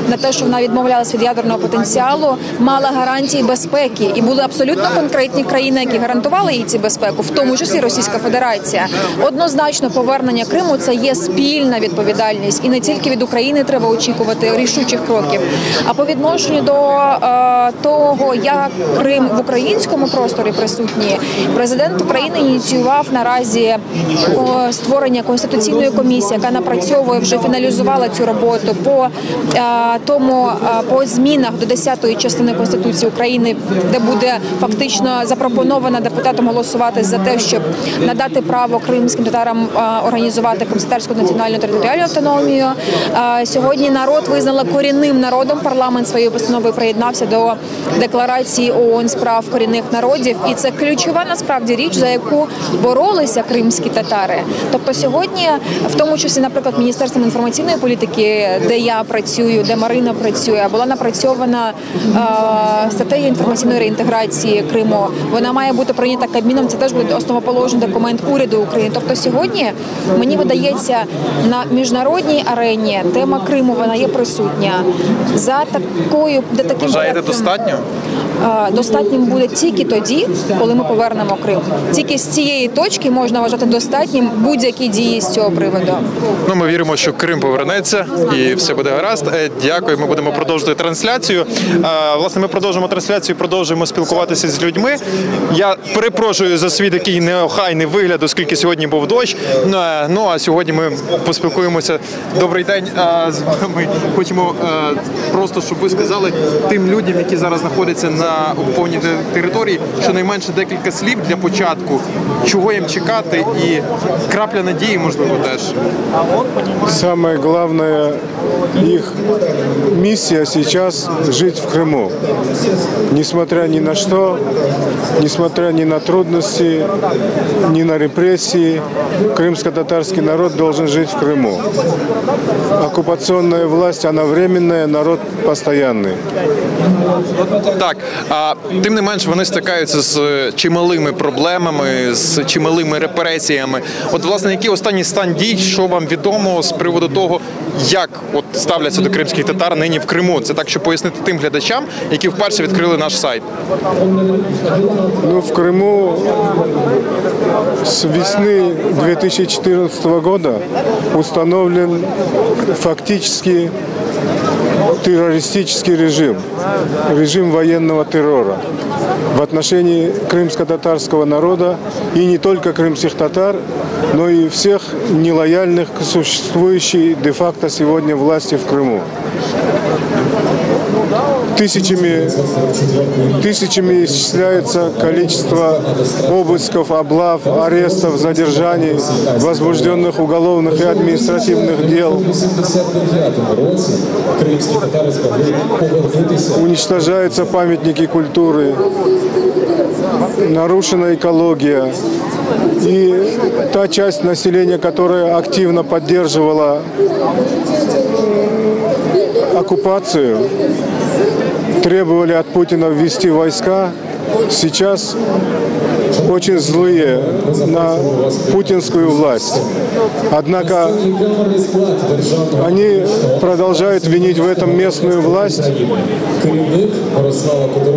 на те, що вона відмовлялась від ядерного потенціалу, мала гарантії безпеки. І були абсолютно конкретні країни, які гарантували їй цю безпеку, в тому числі Російська Федерація. Однозначно, повернення Криму – це є спільна відповідальність. І не тільки від України треба очікувати рішучих кроків, а по відношенню до того, як Крим в українському просторі присутній, президент України ініціював наразі створення конституційної комісії, яка напрацьовує, вже фіналізувала цю роботу по змінах до 10-ї частини Конституції України, де буде фактично запропоновано депутатам голосувати за те, щоб надати право кримським татарам організувати кримськотатарську національну територіальну автономію. Сьогодні народ визнала корінним народом, парламент своєю постановою приєднався до декларації ООН з прав корінних народів, і це ключова насправді річ, за яку боролися кримські татари. Тобто сьогодні, в тому числі, наприклад, Міністерством інформаційної політики, де я працюю, де Марина працює, була напрацьована стратегія інформаційної реінтеграції Криму. Вона має бути прийнята Кабміном, це теж буде основоположний документ уряду України. Тобто сьогодні, мені видається, на міжнародній арені тема Криму, вона є присутня. За такою, де таким вважаєте, достатньо? Достатнім буде тільки тоді, коли ми повернемо Крим. Тільки з цієї точки можна вважати достатнім будь-які дії з цього приводу. Ну, ми віримо, що Крим повернеться і все буде гаразд. Дякую, ми будемо продовжувати трансляцію. Власне, ми продовжимо трансляцію, продовжуємо спілкуватися з людьми. Я перепрошую за свій такий неохайний вигляд, оскільки сьогодні був дощ. Ну, а сьогодні ми поспілкуємося. Добрий день. З вами хочемо просто, щоб ви сказали тим людям, які зараз знаходяться на окупованій території, щонайменше декілька слів для початку, чого їм чекати і крапля надії, можливо, теж. Самое главное, их миссия сейчас жить в Крыму. Несмотря ни на что, несмотря ни на трудности, ни на репрессии, крымско-татарский народ должен жить в Крыму. Оккупационная власть, она временная, народ постоянный. Так, тим не менш вони стикаються з чималими проблемами, з чималими репресіями. От, власне, який останній стан дій, що вам відомо з приводу того, як от ставляться до кримських татар нині в Криму? Це так, щоб пояснити тим глядачам, які вперше відкрили наш сайт. Ну, в Крыму с весны 2014 года установлен фактически террористический режим военного террора в отношении крымско-татарского народа, и не только крымских татар, но и всех нелояльных к существующей де-факто сегодня власти в Крыму. Тысячами исчисляется количество обысков, облав, арестов, задержаний, возбужденных уголовных и административных дел. Уничтожаются памятники культуры, нарушена экология. И та часть населения, которая активно поддерживала оккупацию, требовали от Путина ввести войска, сейчас очень злые на путинскую власть. Однако они продолжают винить в этом местную власть.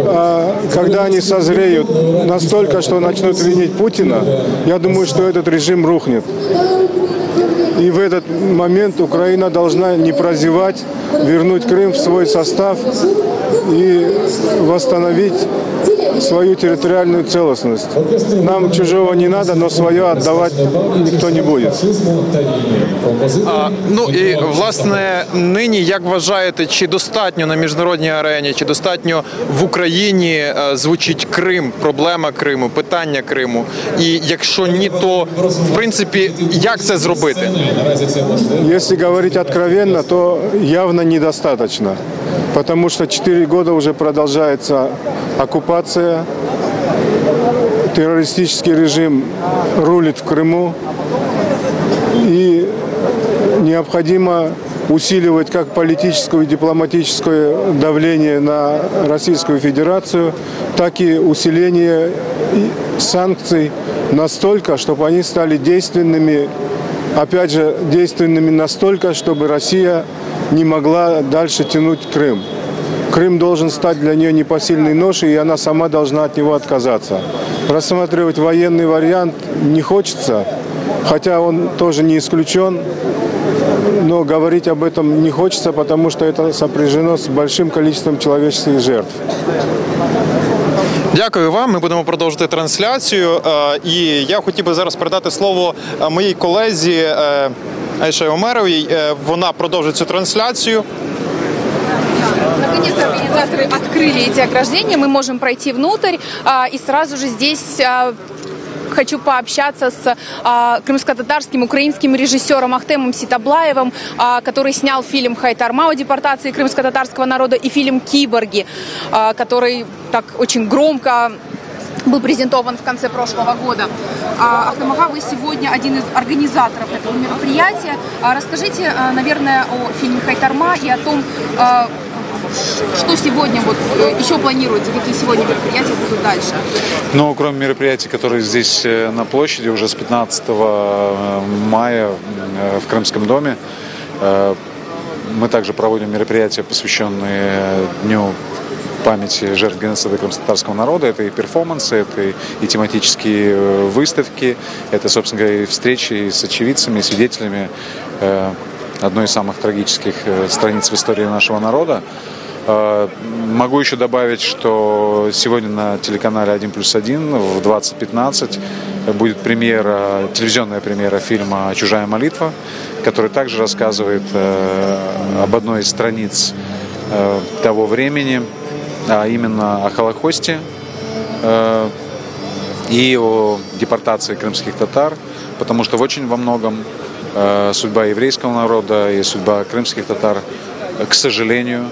А когда они созреют настолько, что начнут винить Путина, я думаю, что этот режим рухнет. И в этот момент Украина должна не прозевать, вернуть Крым в свой состав и восстановить свою территориальную целостность. Нам чужого не надо, но свое отдавать ніхто не буде. Ну і власне нині, як вважаєте, чи достатньо на міжнародній арені, чи достатньо в Україні звучить Крим, проблема Криму, питання Криму? І якщо ні, то в принципі як це зробити? Если говорить откровенно, то явно недостаточно. Потому что 4 года уже продолжается оккупация, террористический режим рулит в Крыму, и необходимо усиливать как политическое и дипломатическое давление на Российскую Федерацию, так и усиление санкций настолько, чтобы они стали действенными, опять же, действенными настолько, чтобы Россия не могла дальше тянуть Крым. Крым должен стать для нее непосильной ношей, и она сама должна от него отказаться. Рассматривать военный вариант не хочется, хотя он тоже не исключен, но говорить об этом не хочется, потому что это сопряжено с большим количеством человеческих жертв. Дякую вам. Ми будемо продовжувати трансляцію. І я хотів би зараз передати слово моїй колезі Айше Омеровій. Вона продовжить цю трансляцію. Наконец организаторы открыли эти ограждения, мы можем пройти внутрь, и сразу же здесь хочу пообщаться с крымско-татарским украинским режиссером Ахтемом Ситаблаевым, который снял фильм «Хайтарма» о депортации крымско-татарского народа и фильм «Киборги», который так очень громко был презентован в конце прошлого года. Ахтем ага, вы сегодня один из организаторов этого мероприятия. Расскажите, наверное, о фильме «Хайтарма» и о том, что сегодня вот еще планируется, какие сегодня мероприятия будут дальше? Ну, кроме мероприятий, которые здесь на площади, уже с 15 мая в Крымском доме, мы также проводим мероприятия, посвященные Дню памяти жертв геноцида крымско-татарского народа. Это и перформансы, это и тематические выставки, это, собственно говоря, и встречи с очевидцами, свидетелями одной из самых трагических страниц в истории нашего народа. Могу еще добавить, что сегодня на телеканале 1+1 в 20:15 будет премьера, телевизионная премьера фильма «Чужая молитва», который также рассказывает об одной из страниц того времени, а именно о Холокосте и о депортации крымских татар, потому что очень во многом судьба еврейского народа и судьба крымских татар, к сожалению,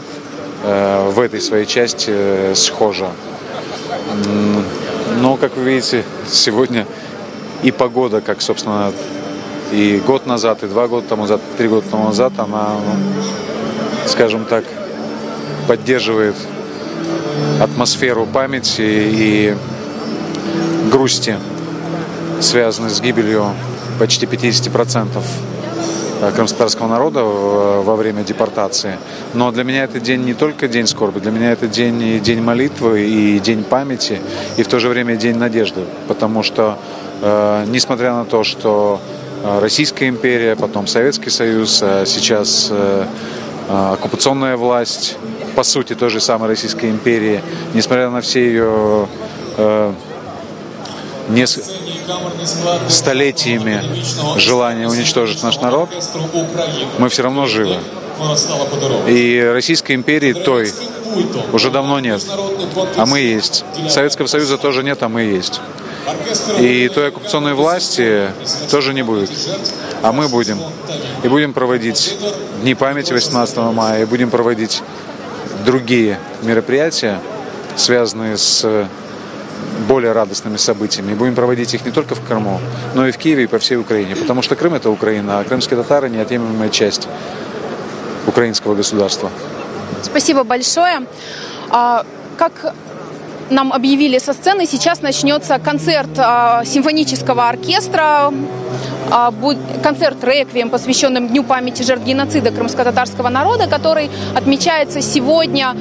в этой своей части схожа. Но, как вы видите, сегодня и погода, как, собственно, и год назад, и 2 года тому назад, 3 года тому назад, она, скажем так, поддерживает атмосферу памяти и грусти, связанной с гибелью почти 50% крымско-татарского народа во время депортации. Но для меня этот день не только день скорби, для меня это день молитвы и день памяти, и в то же время день надежды. Потому что, несмотря на то, что Российская империя, потом Советский Союз, а сейчас оккупационная власть, по сути, той же самой Российской империи, несмотря на все ее столетиями желания уничтожить наш народ, мы все равно живы. И Российской империи той уже давно нет, а мы есть. Советского Союза тоже нет, а мы есть. И той оккупационной власти тоже не будет, а мы будем. И будем проводить Дни памяти 18 мая, и будем проводить другие мероприятия, связанные с более радостными событиями. И будем проводить их не только в Крыму, но и в Киеве, и по всей Украине. Потому что Крым — это Украина, а крымские татары — неотъемлемая часть украинского государства. Спасибо большое. Как нам объявили со сцены, сейчас начнется концерт симфонического оркестра, концерт «Реквием», посвященный Дню памяти жертв геноцида крымско-татарского народа, который отмечается сегодня,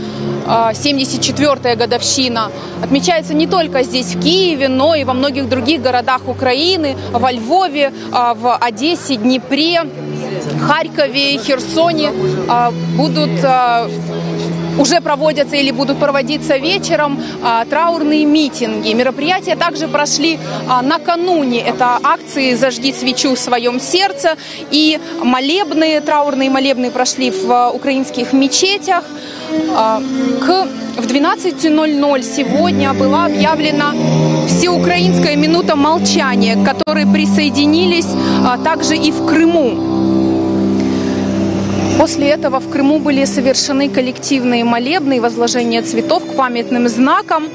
74-я годовщина. Отмечается не только здесь, в Киеве, но и во многих других городах Украины, во Львове, в Одессе, Днепре, Харькове, Херсоне. Уже проводятся или будут проводиться вечером траурные митинги. Мероприятия также прошли накануне. Это акции «Зажги свечу в своем сердце». И траурные молебны прошли в украинских мечетях. В 12:00 сегодня была объявлена всеукраинская минута молчания, к которой присоединились также и в Крыму. После этого в Крыму были совершены коллективные молебны и возложение цветов к памятным знакам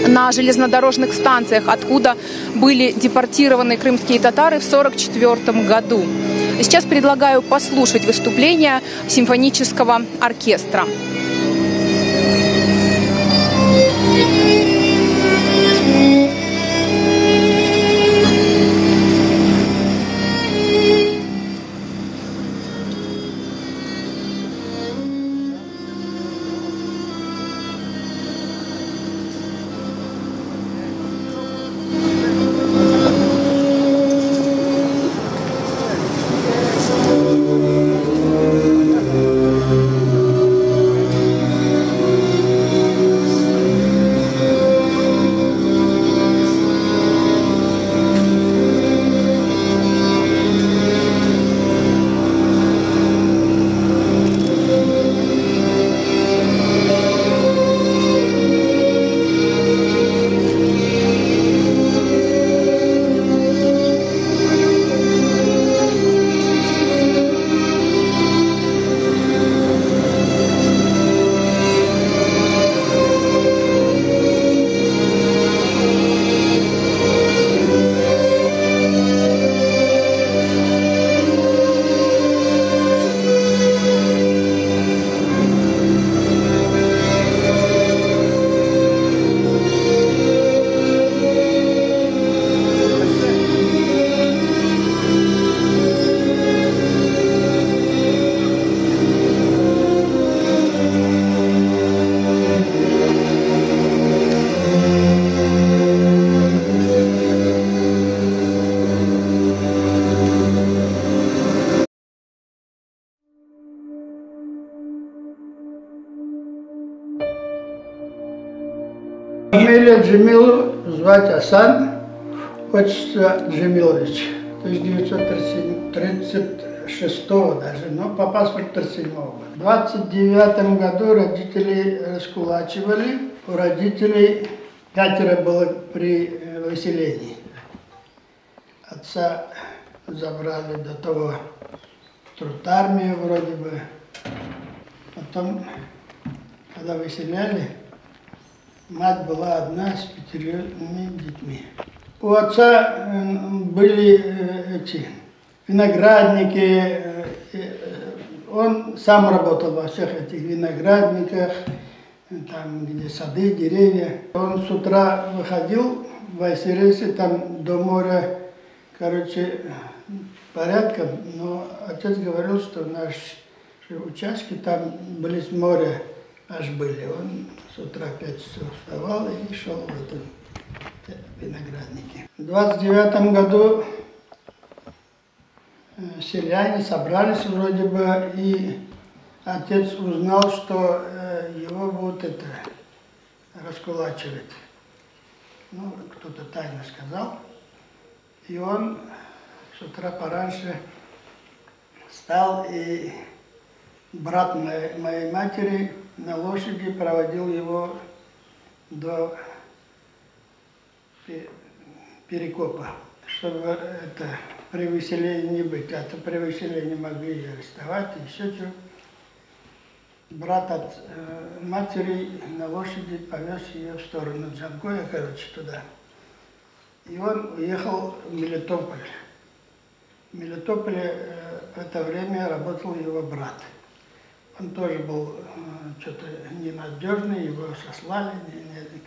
на железнодорожных станциях, откуда были депортированы крымские татары в 1944 году. Сейчас предлагаю послушать выступление симфонического оркестра. Фамилия Джемилов, звать Асан, отчество Джемилович. 1936 даже, но по паспорту 37-го. В 29 году родители раскулачивали. У родителей 5 было при выселении. Отца забрали до того в трудармию вроде бы. Потом, когда выселяли, мать была одна с 5 детьми. У отца были виноградники, он сам работал во всех этих виноградниках, там где сады, деревья. Он с утра выходил в Айсересе, там до моря, порядком, но отец говорил, что наши участки там близ моря аж были. Он с утра 5 часов вставал и шел в этом винограднике. В 29 году селяне собрались вроде бы, и отец узнал, что его будут раскулачивать. Ну, кто-то тайно сказал. И он с утра пораньше встал и брат моей матери на лошади проводил его до Перекопа, чтобы это при выселении не быть, а то при выселении могли ее арестовать, и еще что. Брат от матери на лошади повез ее в сторону Джангоя, короче, туда. И он уехал в Мелитополь. В Мелитополе в это время работал его брат. Он тоже был что-то ненадежный, его сослали,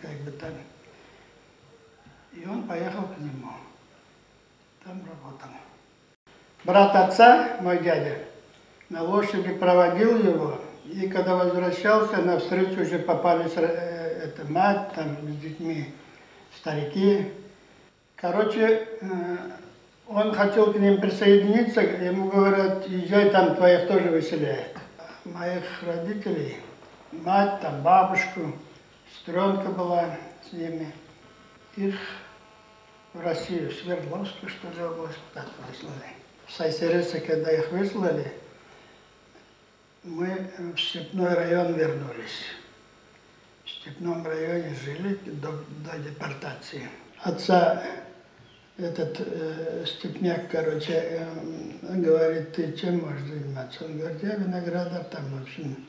как бы там. И он поехал к нему. Там работал. Брат отца, мой дядя, на лошади проводил его, и когда возвращался, навстречу уже попались мать там с детьми, старики. Короче, он хотел к ним присоединиться, ему говорят, езжай, там твоих тоже выселяют. Моих родителей, мать, там бабушку, сестренка была с ними, их в Россию, в Свердловскую, что ли, область, куда-то выслали. С Айсереса, когда их выслали, мы в Степной район вернулись. В Степном районе жили до депортации. Отца этот степняк, короче, говорит, ты чем можешь заниматься? Он говорит, я виноградар там, в общем.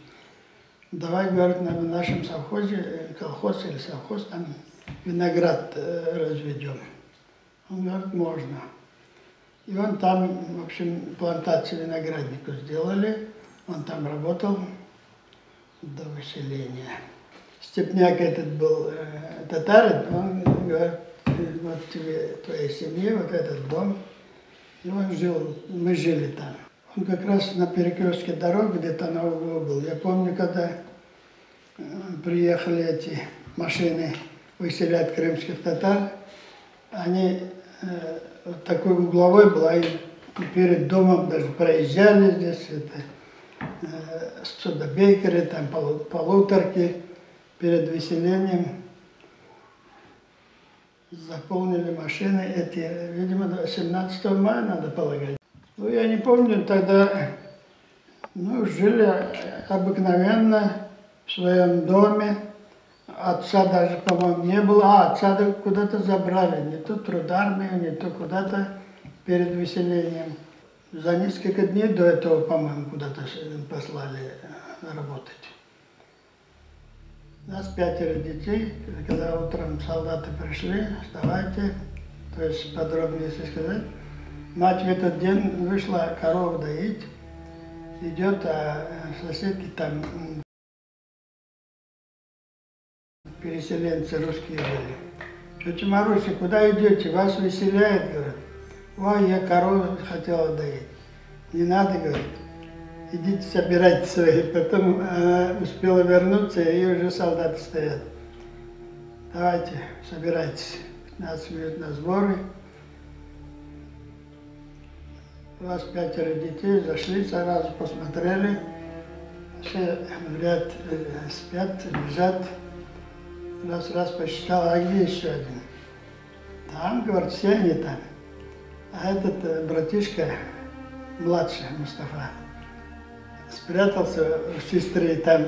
Давай, говорит, на нашем совхозе, колхоз или совхоз, там виноград разведем. Он говорит, можно. И он там, в общем, плантацию виноградников сделали. Он там работал до выселения. Степняк этот был татарин, он говорит, вот тебе, твоей семье, вот этот дом. И он жил, мы жили там. Он как раз на перекрестке дорог где-то на углу был. Я помню, когда приехали эти машины выселять крымских татар, они вот такой угловой был, и перед домом даже проезжали здесь, Студебекеры, там полуторки перед выселением. Заполнили машины эти, видимо, 17 мая, надо полагать. Ну, я не помню, тогда, ну, жили обыкновенно в своем доме. Отца даже, по-моему, не было. А, отца куда-то забрали, не то трудармию, не то куда-то перед выселением. За несколько дней до этого, по-моему, куда-то послали работать. У нас 5 детей. Когда утром солдаты пришли, вставайте, то есть подробнее, если сказать, мать в этот день вышла корову доить, идет, а соседки там переселенцы русские были. Тетя Маруся, куда идете? Вас выселяют, говорят. Ой, я корову хотела доить. Не надо, говорит. Идите собирайте свои. Потом она успела вернуться, и уже солдаты стоят. Давайте, собирайтесь. 15 минут на сборы. У вас 5 детей, зашли, сразу посмотрели. Все в ряд спят, лежат. Раз посчитал, а где еще один? Там, говорит, все они там. А этот братишка, младший Мустафа, спрятался у сестры, там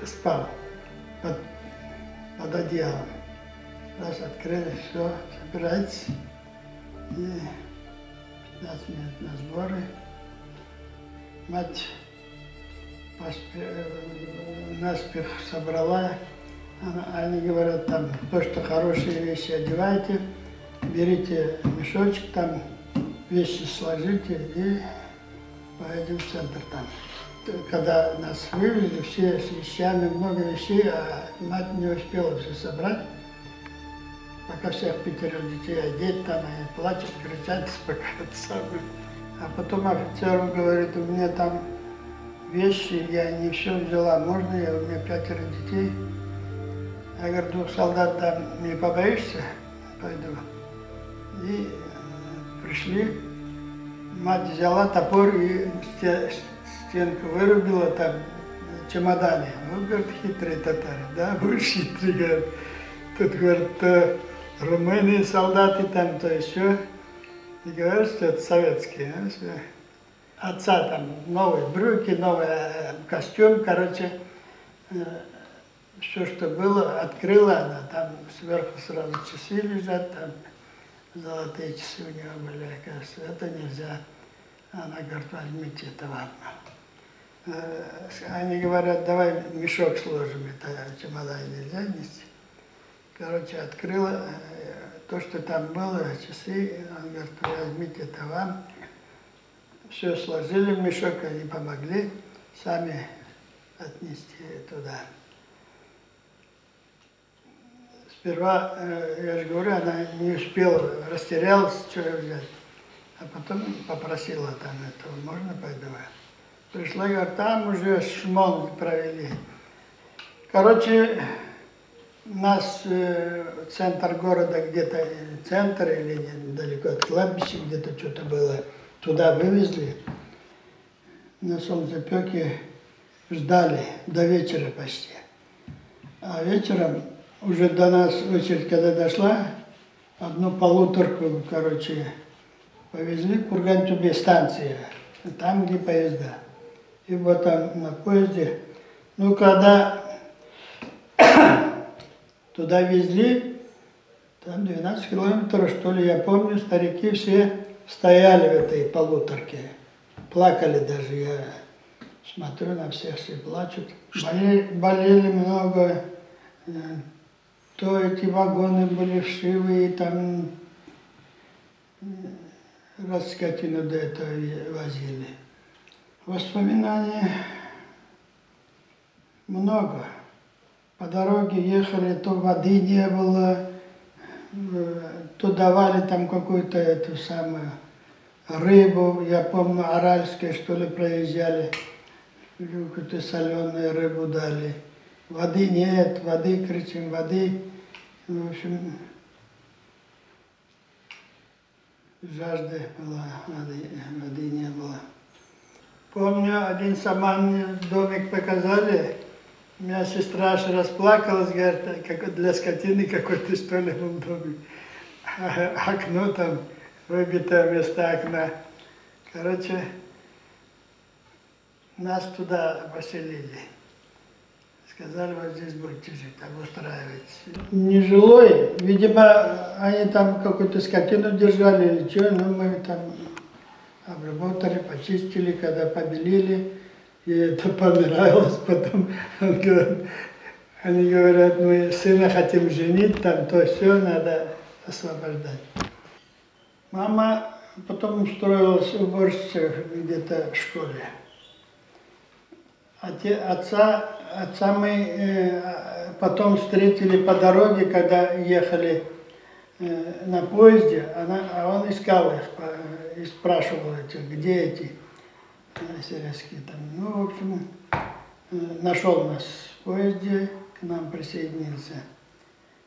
спал под одеялом. Раз открыли, все, собирайтесь. И 15 минут на сборы. Мать наспех собрала. Они говорят, там, то, что хорошие вещи одевайте, берите мешочек, там вещи сложите и поедем в центр там. Когда нас вывели, все с вещами, много вещей, а мать не успела все собрать. Пока всех 5 детей одеть, там они плачут, кричат, пока это самое. А потом офицер говорит, у меня там вещи, я не все взяла, можно я, у меня 5 детей. Я говорю, 2 солдат там не побоишься? Пойду. И пришли, мать взяла топор и стенку вырубила там чемодане. Ну, говорит, хитрые татары, да, будешь хитрый, говорит. Тут, говорит, то румыны солдаты там, то еще. И говорят, что это советские, а, все. отца там новые брюки, новый костюм, короче, все, что было, открыла она, там сверху сразу часы лежат, там золотые часы у нее были, оказывается, это нельзя. Она говорит, возьмите это вам. Они говорят, давай мешок сложим, это чемодан нельзя нести. Короче, открыла то, что там было, часы, он говорит, возьмите это вам. Все сложили в мешок, они помогли сами отнести туда. Сперва, я же говорю, она не успела, растерялась, что взять. А потом попросила там этого, можно пойду? Пришла, говорит, там уже шмон провели. Короче, нас центр города где-то, центр или недалеко от кладбища, где-то что-то было, туда вывезли. На солнцепёке ждали до вечера почти. А вечером уже до нас очередь, когда дошла, одну полуторку, короче, повезли к Курган-Тюбе, станция, там, где поезда. И вот там на поезде, ну, когда туда везли, там 12 километров, что ли, я помню, старики все стояли в этой полуторке, плакали даже, я смотрю на всех, все плачут. Болели много, то эти вагоны были вшивые, там раз скотину до этого возили. Воспоминаний много. По дороге ехали, то воды не было, то давали там какую-то эту самую рыбу, я помню, аральская, что ли, проезжали, какую-то соленую рыбу дали. Воды нет, воды, кричим, воды. В общем, жажда была, воды не было. Помню, один саман домик показали, у меня сестра аж расплакалась, говорит, как для скотины какой-то, что ли, был домик. Окно там, выбитое вместо окна. Короче, нас туда поселили. Сказали, вот здесь будете жить, обустраивайтесь. Нежилой, видимо, они там какую-то скотину держали или что, но мы там обработали, почистили, когда побелили, и это понравилось. Потом они говорят, мы сына хотим женить, там то все надо освобождать. Мама потом устроилась уборщицей где-то в школе. Отца мы потом встретили по дороге, когда ехали на поезде, а он искал их и спрашивал, где эти советские там. Ну, в общем, нашел нас в поезде, к нам присоединился.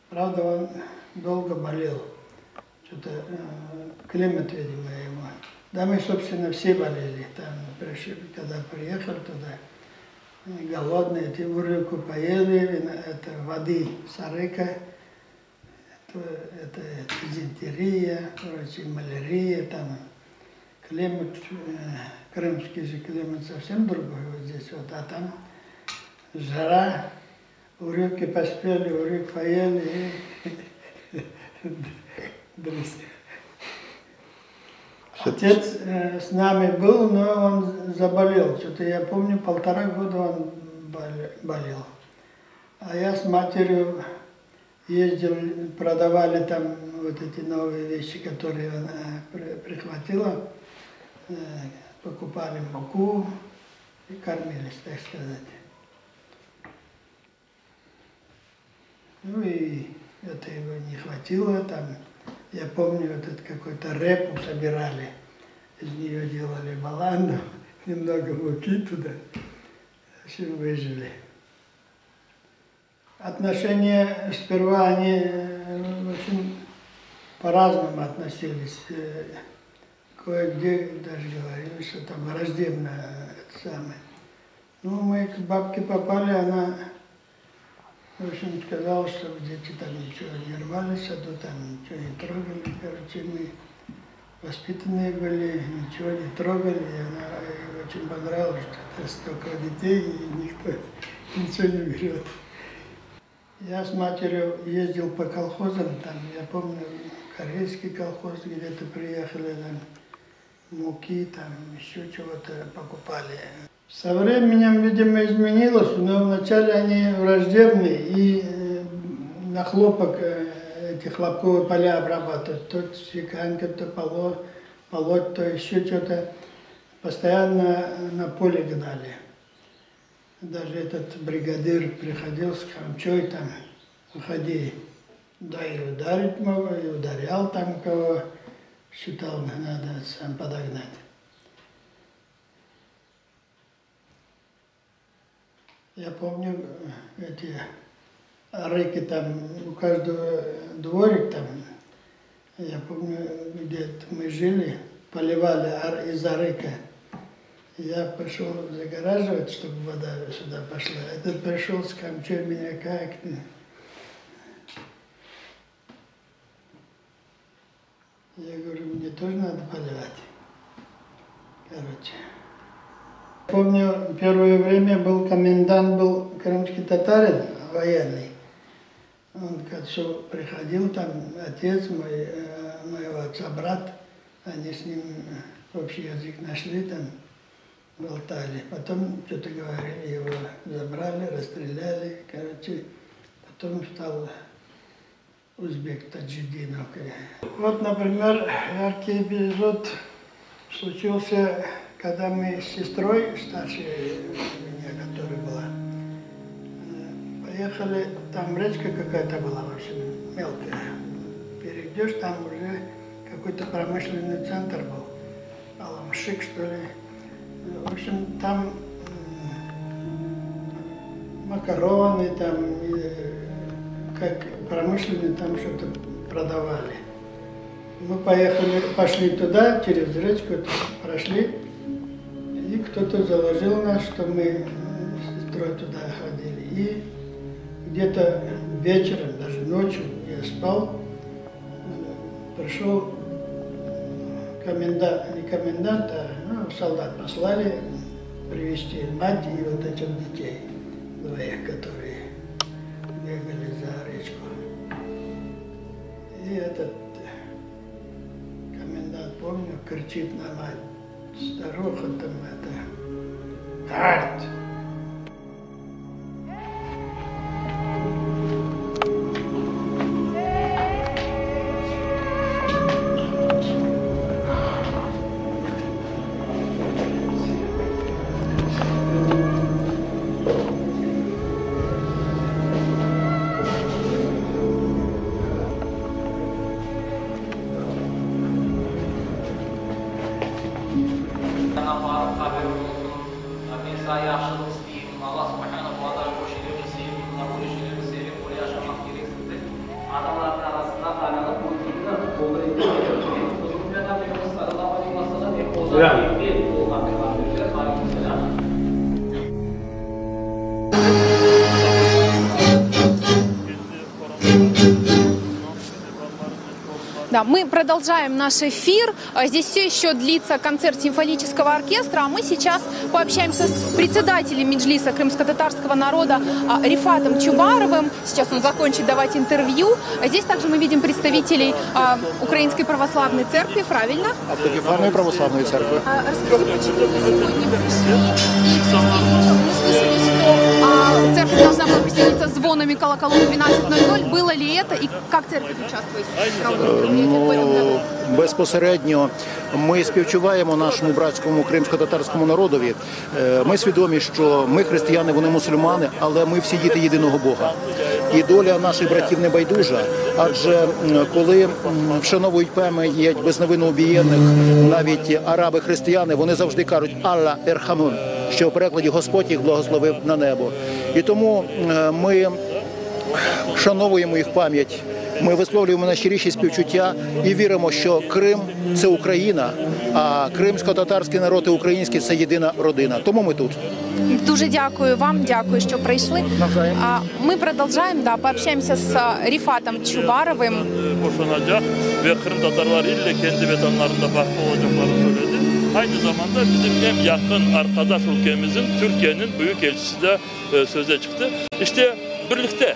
Правда, он долго болел, что-то климат, видимо, ему. Да мы, собственно, все болели там, когда приехали туда. Голодные, эти урюку поели, это воды сарыка, это дизентерия, короче, малярия, там климат, крымский же климат совсем другой вот здесь вот, а там жара, урюки поспели, урюк поели и Отец с нами был, но он заболел. Что-то я помню, 1,5 года он болел. А я с матерью ездил, продавали там вот эти новые вещи, которые она прихватила. Покупали муку и кормились, так сказать. Ну и это его не хватило там. Я помню, вот этот какой-то репу собирали, из нее делали баланду, немного муки туда, в общем, выжили. Отношения сперва они, в общем, по-разному относились. Кое-где даже говорили, что там враждебно это самое. Ну, мы к бабке попали, она, в общем, сказала, что дети там ничего не рвались, а то там ничего не трогали. Короче, мы воспитанные были, ничего не трогали. И она ей очень понравилось, что это столько детей, и никто ничего не берет. Я с матерью ездил по колхозам, там, я помню, корейский колхоз, где-то приехали, там, муки, там, еще чего-то покупали. Со временем, видимо, изменилось, но вначале они враждебные, и на хлопок эти хлопковые поля обрабатывают. То чеканка, то полоть, то еще что-то. Постоянно на поле гнали. Даже этот бригадир приходил с камчой, там, выходи, да и ударить могу, и ударял там кого считал, надо сам подогнать. Я помню эти рыки там, у каждого дворик там, я помню, где мы жили, поливали из арыка. Я пошел загораживать, чтобы вода сюда пошла. Этот пришел с камчой, меня как... Я говорю, мне тоже надо поливать. Короче. Помню, первое время был комендант, был крымский татарин, военный. Он как что приходил, там отец мой, моего отца, брат, они с ним общий язык нашли, там болтали. Потом что-то говорили, его забрали, расстреляли, короче. Потом стал узбек Таджидинов. Вот, например, яркий эпизод случился, когда мы с сестрой, старшей меня, которая была, поехали, там речка какая-то была, в общем, мелкая. Перейдешь, там уже какой-то промышленный центр был, Аламшик, что ли. В общем, там макароны, там, как промышленные, там что-то продавали. Мы пошли туда, через речку прошли, и кто-то заложил нас, что мы с сестрой туда ходили. И где-то вечером, даже ночью, я спал, пришел комендант, не комендант, а солдат послали привезти мать и вот этих детей, двоих, которые бегали за речку. И этот комендант, помню, кричит на мать, старуха там это, карт. Да, мы продолжаем наш эфир. Здесь все еще длится концерт симфонического оркестра, а мы сейчас пообщаемся с председателем Меджлиса крымско-татарского народа Рифатом Чубаровым. Сейчас он закончит давать интервью. Здесь также мы видим представителей Украинской православной церкви, правильно? Автокефальной православной церкви. Расскажите, почему вы сегодня пришли? И мы слышали, что церковь должна была присоединиться с звонами колоколов 12:00. Было ли это и как церковь участвует в проводах? Ну, безпосередньо ми співчуваємо нашому братському кримсько-татарському народові. Ми свідомі, що ми християни, вони мусульмани, але ми всі діти єдиного Бога. І доля наших братів не байдужа, адже коли вшановують пам'ять безневинно убієнних, навіть араби-християни, вони завжди кажуть «Алла ерхамун», що в перекладі «Господь їх благословив на небо». І тому ми вшановуємо їх пам'ять Ми висловлюємо найщиріші співчуття і віримо, що Крим – це Україна, а кримсько-татарський народ і український – це єдина родина. Тому ми тут. Дуже дякую вам, дякую, що прийшли. Ми продовжуємо, пообщаемся з Рифатом Чубаровым. Kırım Tatarlar ille kendi vatanlarında farklı olacaklarını söyledi. Aynı zamanda bizim en yakın arkadaş ülkemizin Türkiye'nin büyükelçisi de söze çıktı. İşte birlikte,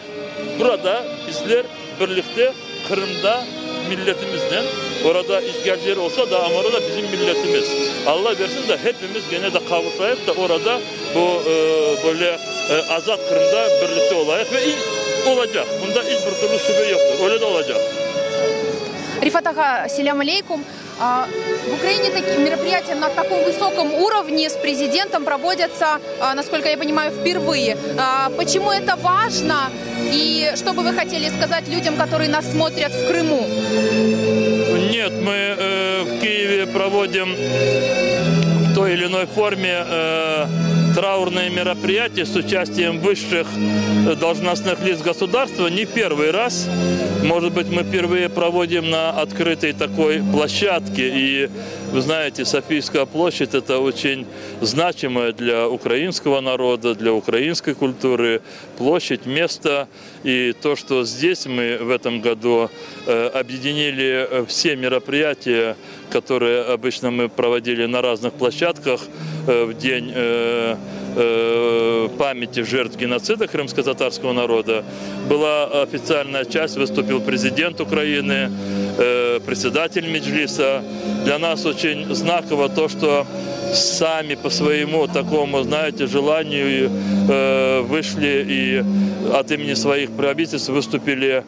burada bizler birlikte Kırım'da milletimizden, orada işgalciler olsa da ama orada bizim milletimiz. Allah versin de hepimiz gene de kavuşayıp da orada bu böyle azat Kırım'da birlikte olayız ve olacak. Bunda hiçbir türlü şüphe yoktur. Öyle de olacak. Рифат ага, селям алейкум. В Украине такие мероприятия на таком высоком уровне с президентом проводятся, насколько я понимаю, впервые. Почему это важно? И что бы вы хотели сказать людям, которые нас смотрят в Крыму? Нет, мы в Киеве проводим в той или иной форме траурные мероприятия с участием высших должностных лиц государства не первый раз. Может быть, мы впервые проводим на открытой такой площадке. И, вы знаете, Софийская площадь – это очень значимая для украинского народа, для украинской культуры площадь, место. И то, что здесь мы в этом году объединили все мероприятия, которые обычно мы проводили на разных площадках в день памяти жертв геноцида крымско-татарского народа. Была официальная часть, выступил президент Украины, председатель Меджлиса. Для нас очень знаково то, что сами по своему такому, знаете, желанию вышли и от имени своих правительств выступили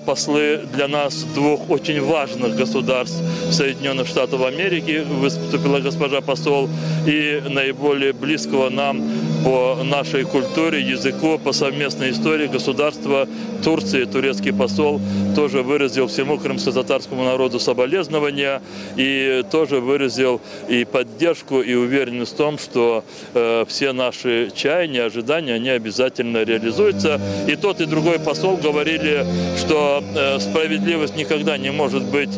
послы для нас двух очень важных государств Соединенных Штатов Америки. Выступила госпожа посол и наиболее близкого нам по нашей культуре, языку, по совместной истории государства Турции. Турецкий посол тоже выразил всему крымско-татарскому народу соболезнования и тоже выразил и поддержку, и уверенность в том, что все наши чаяния, ожидания, они обязательно реализуются. И тот, и другой посол говорили, что справедливость никогда не может быть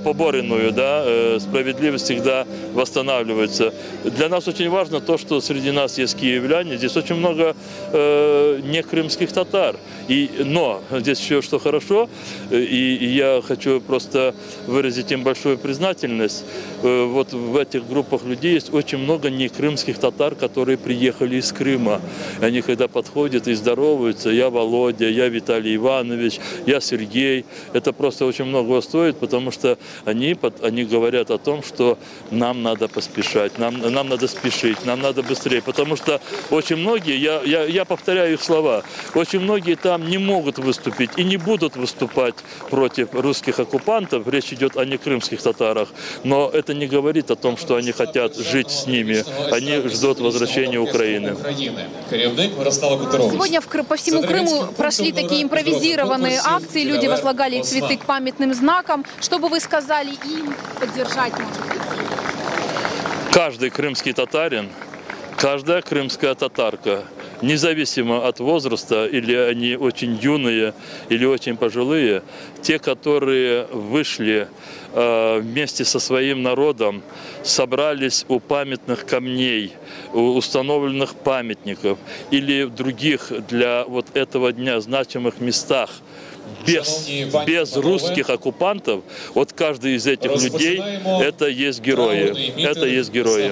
поборенную, да, справедливость всегда восстанавливается. Для нас очень важно то, что среди нас есть киевляне, здесь очень много не крымских татар. Но здесь еще что хорошо, и я хочу просто выразить им большую признательность. Вот в этих группах людей есть очень много не крымских татар, которые приехали из Крыма. Они когда подходят и здороваются, я Володя, я Виталий Иванович, я Сергей. Это просто очень многого стоит, потому что они говорят о том, что нам надо поспешать, нам надо спешить, нам надо быстрее. Потому что очень многие, я повторяю их слова, очень многие там не могут выступить и не будут выступать против русских оккупантов. Речь идет о некрымских татарах. Но это не говорит о том, что они хотят жить с ними. Они ждут возвращения Украины. Сегодня по всему Крыму прошли такие импровизированные акции. Люди возлагали цветы к памятным знакам. Что бы вы сказали им поддержать? Каждый крымский татарин, каждая крымская татарка, независимо от возраста, или они очень юные, или очень пожилые, те, которые вышли вместе со своим народом, собрались у памятных камней, у установленных памятников или в других для вот этого дня значимых местах, без русских оккупантов, вот каждый из этих людей, это есть герои. Это есть герои.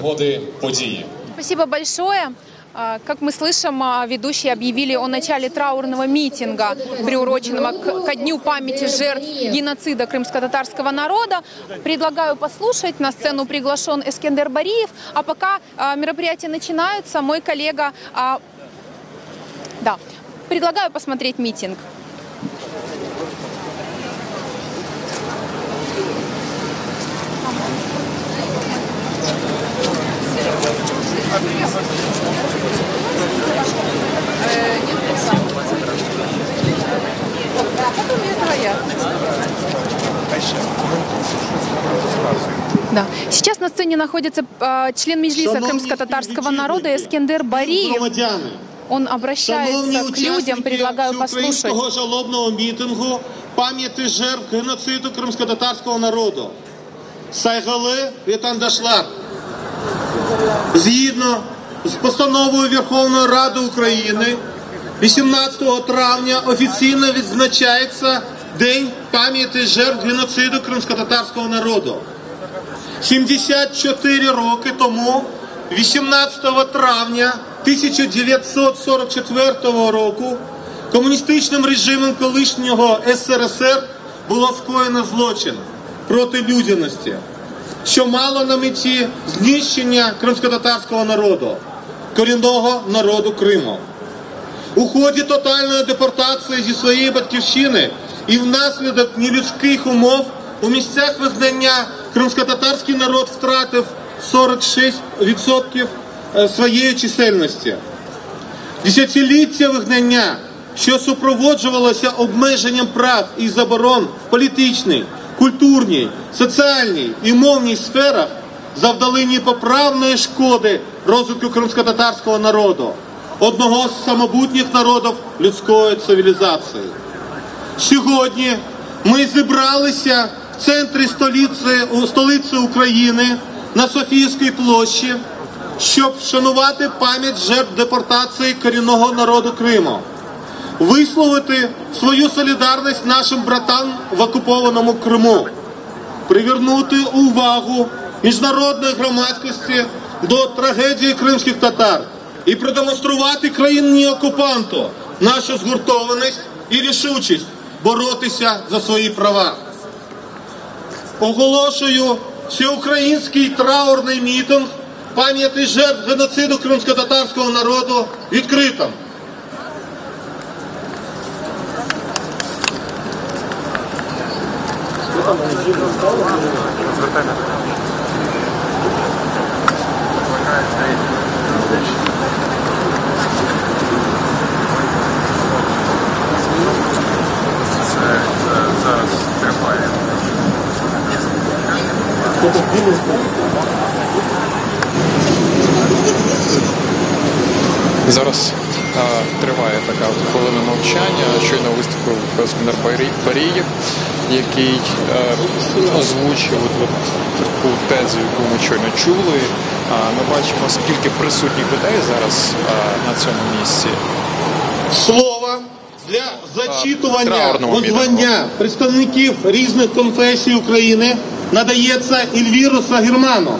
Спасибо большое. Как мы слышим, ведущие объявили о начале траурного митинга, приуроченного ко дню памяти жертв геноцида крымско-татарского народа. Предлагаю послушать. На сцену приглашен Эскендер Бариев. А пока мероприятия начинаются, мой коллега... предлагаю посмотреть митинг. Да. Сейчас на сцене находится член Меджлиса крымско-татарского народа Эскендер Бариев. он обращается к людям, предлагаю послушать. Всеукраїнського жалобного мітингу пам'яті жертв геноциду кримськотатарського народу. Сайгали Вітандашлар. Згідно з постановою Верховної Ради України 18 травня офіційно відзначається День пам'яті жертв геноциду кримськотатарського народу. 74 роки тому, 18 травня 1944 року, комуністичним режимом колишнього СРСР було скоєно злочин проти людяності, що мало на меті знищення кримськотатарського народу, корінного народу Криму. У ході тотальної депортації зі своєї батьківщини і внаслідок нелюдських умов у місцях визнання кримськотатарський народ втратив 46% своєї чисельності. Десятиліття вигнання, що супроводжувалося обмеженням прав і заборон в політичній, культурній, соціальній і мовній сферах, завдали непоправної шкоди розвитку кримськотатарського народу, одного з самобутніх народів людської цивілізації. Сьогодні ми зібралися в центрі столиці України на Софійській площі, щоб вшанувати пам'ять жертв депортації корінного народу Криму, висловити свою солідарність нашим братам в окупованому Криму, привернути увагу міжнародної громадськості до трагедії кримських татар і продемонструвати країні-окупанту нашу згуртованість і рішучість боротися за свої права. Оголошую всеукраїнський траурний мітинг пам'яті жертв геноциду кримськотатарського народу відкритим. Зараз триває така хвилина мовчання. Щойно виступив Ескандер Парієв, який озвучив таку тезу, яку ми щойно чули. Ми бачимо, скільки присутніх людей зараз на цьому місці. Слово для зачитування озвання представників різних конфесій України надається Ельвіру Сагірману.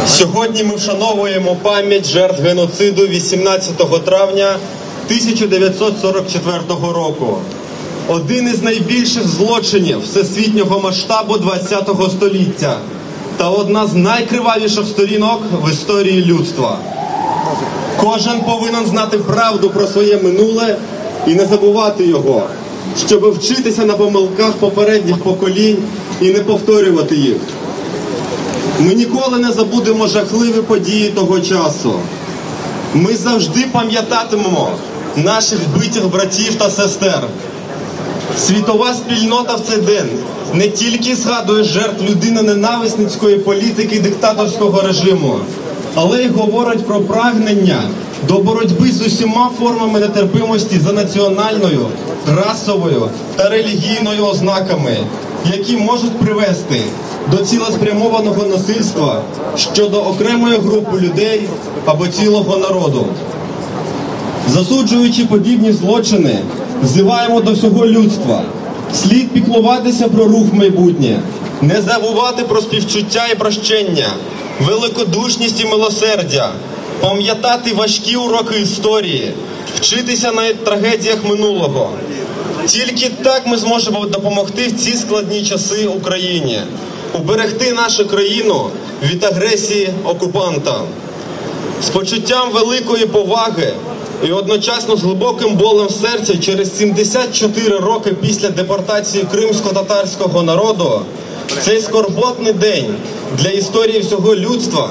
Сьогодні ми вшановуємо пам'ять жертв геноциду 18 травня 1944 року. Один із найбільших злочинів всесвітнього масштабу ХХ століття та одна з найкривавіших сторінок в історії людства. Кожен повинен знати правду про своє минуле і не забувати його, щоб вчитися на помилках попередніх поколінь і не повторювати їх. Ми ніколи не забудемо жахливі події того часу. Ми завжди пам'ятатимемо наших вбитих братів та сестер. Світова спільнота в цей день не тільки згадує жертв людиноненависницької політики і диктаторського режиму, але й говорить про прагнення до боротьби з усіма формами нетерпимості за національною, расовою та релігійною ознаками, які можуть привести до цілеспрямованого насильства щодо окремої групи людей або цілого народу. Засуджуючи подібні злочини, взиваємо до всього людства. Слід піклуватися про рух в майбутнє, не забувати про співчуття і прощення, великодушність і милосердя, пам'ятати важкі уроки історії, вчитися на трагедіях минулого. Тільки так ми зможемо допомогти в ці складні часи Україні, уберегти нашу країну від агресії окупанта. З почуттям великої поваги і одночасно з глибоким болем серця через 74 роки після депортації кримсько-татарського народу, цей скорботний день для історії всього людства,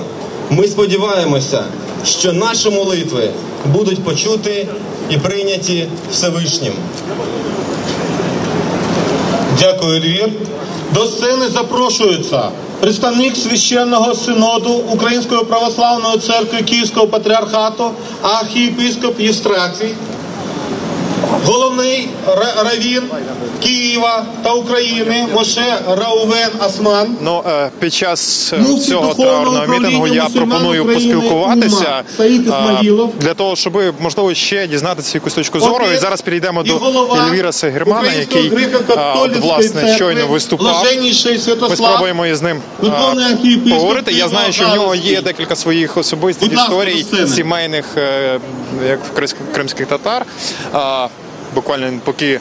ми сподіваємося, що наші молитви будуть почуті і прийняті Всевишнім. Дякую, Львір. До сцени запрошується представник Священного Синоду Української Православної Церкви Київського Патріархату, архієпископ Євстратій, головний раввін Києва та України Моше Раувен Осман. Під час цього траурного мітингу я пропоную поспілкуватися для того, щоб, можливо, ще дізнатися якусь точку зору. І зараз перейдемо до Ельвіра Сагірмана, який, власне, щойно виступав. Ми спробуємо із ним поговорити. Я знаю, що в нього є декілька своїх особистих історій, сімейних, як в кримських татар. Буквально поки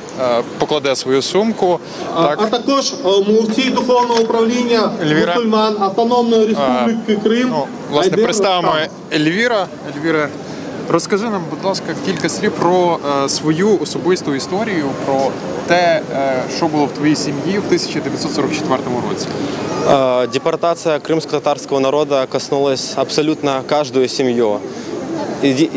покладе свою сумку. А також мовці Духовного управління мусульман Автономної Республіки Крим. Власне, представимо Ельвіра. Ельвіра, розкажи нам, будь ласка, кілька слів про свою особисту історію, про те, що було в твоїй сім'ї в 1944 році. Депортация крымско-татарского народа коснулась абсолютно каждую семью. И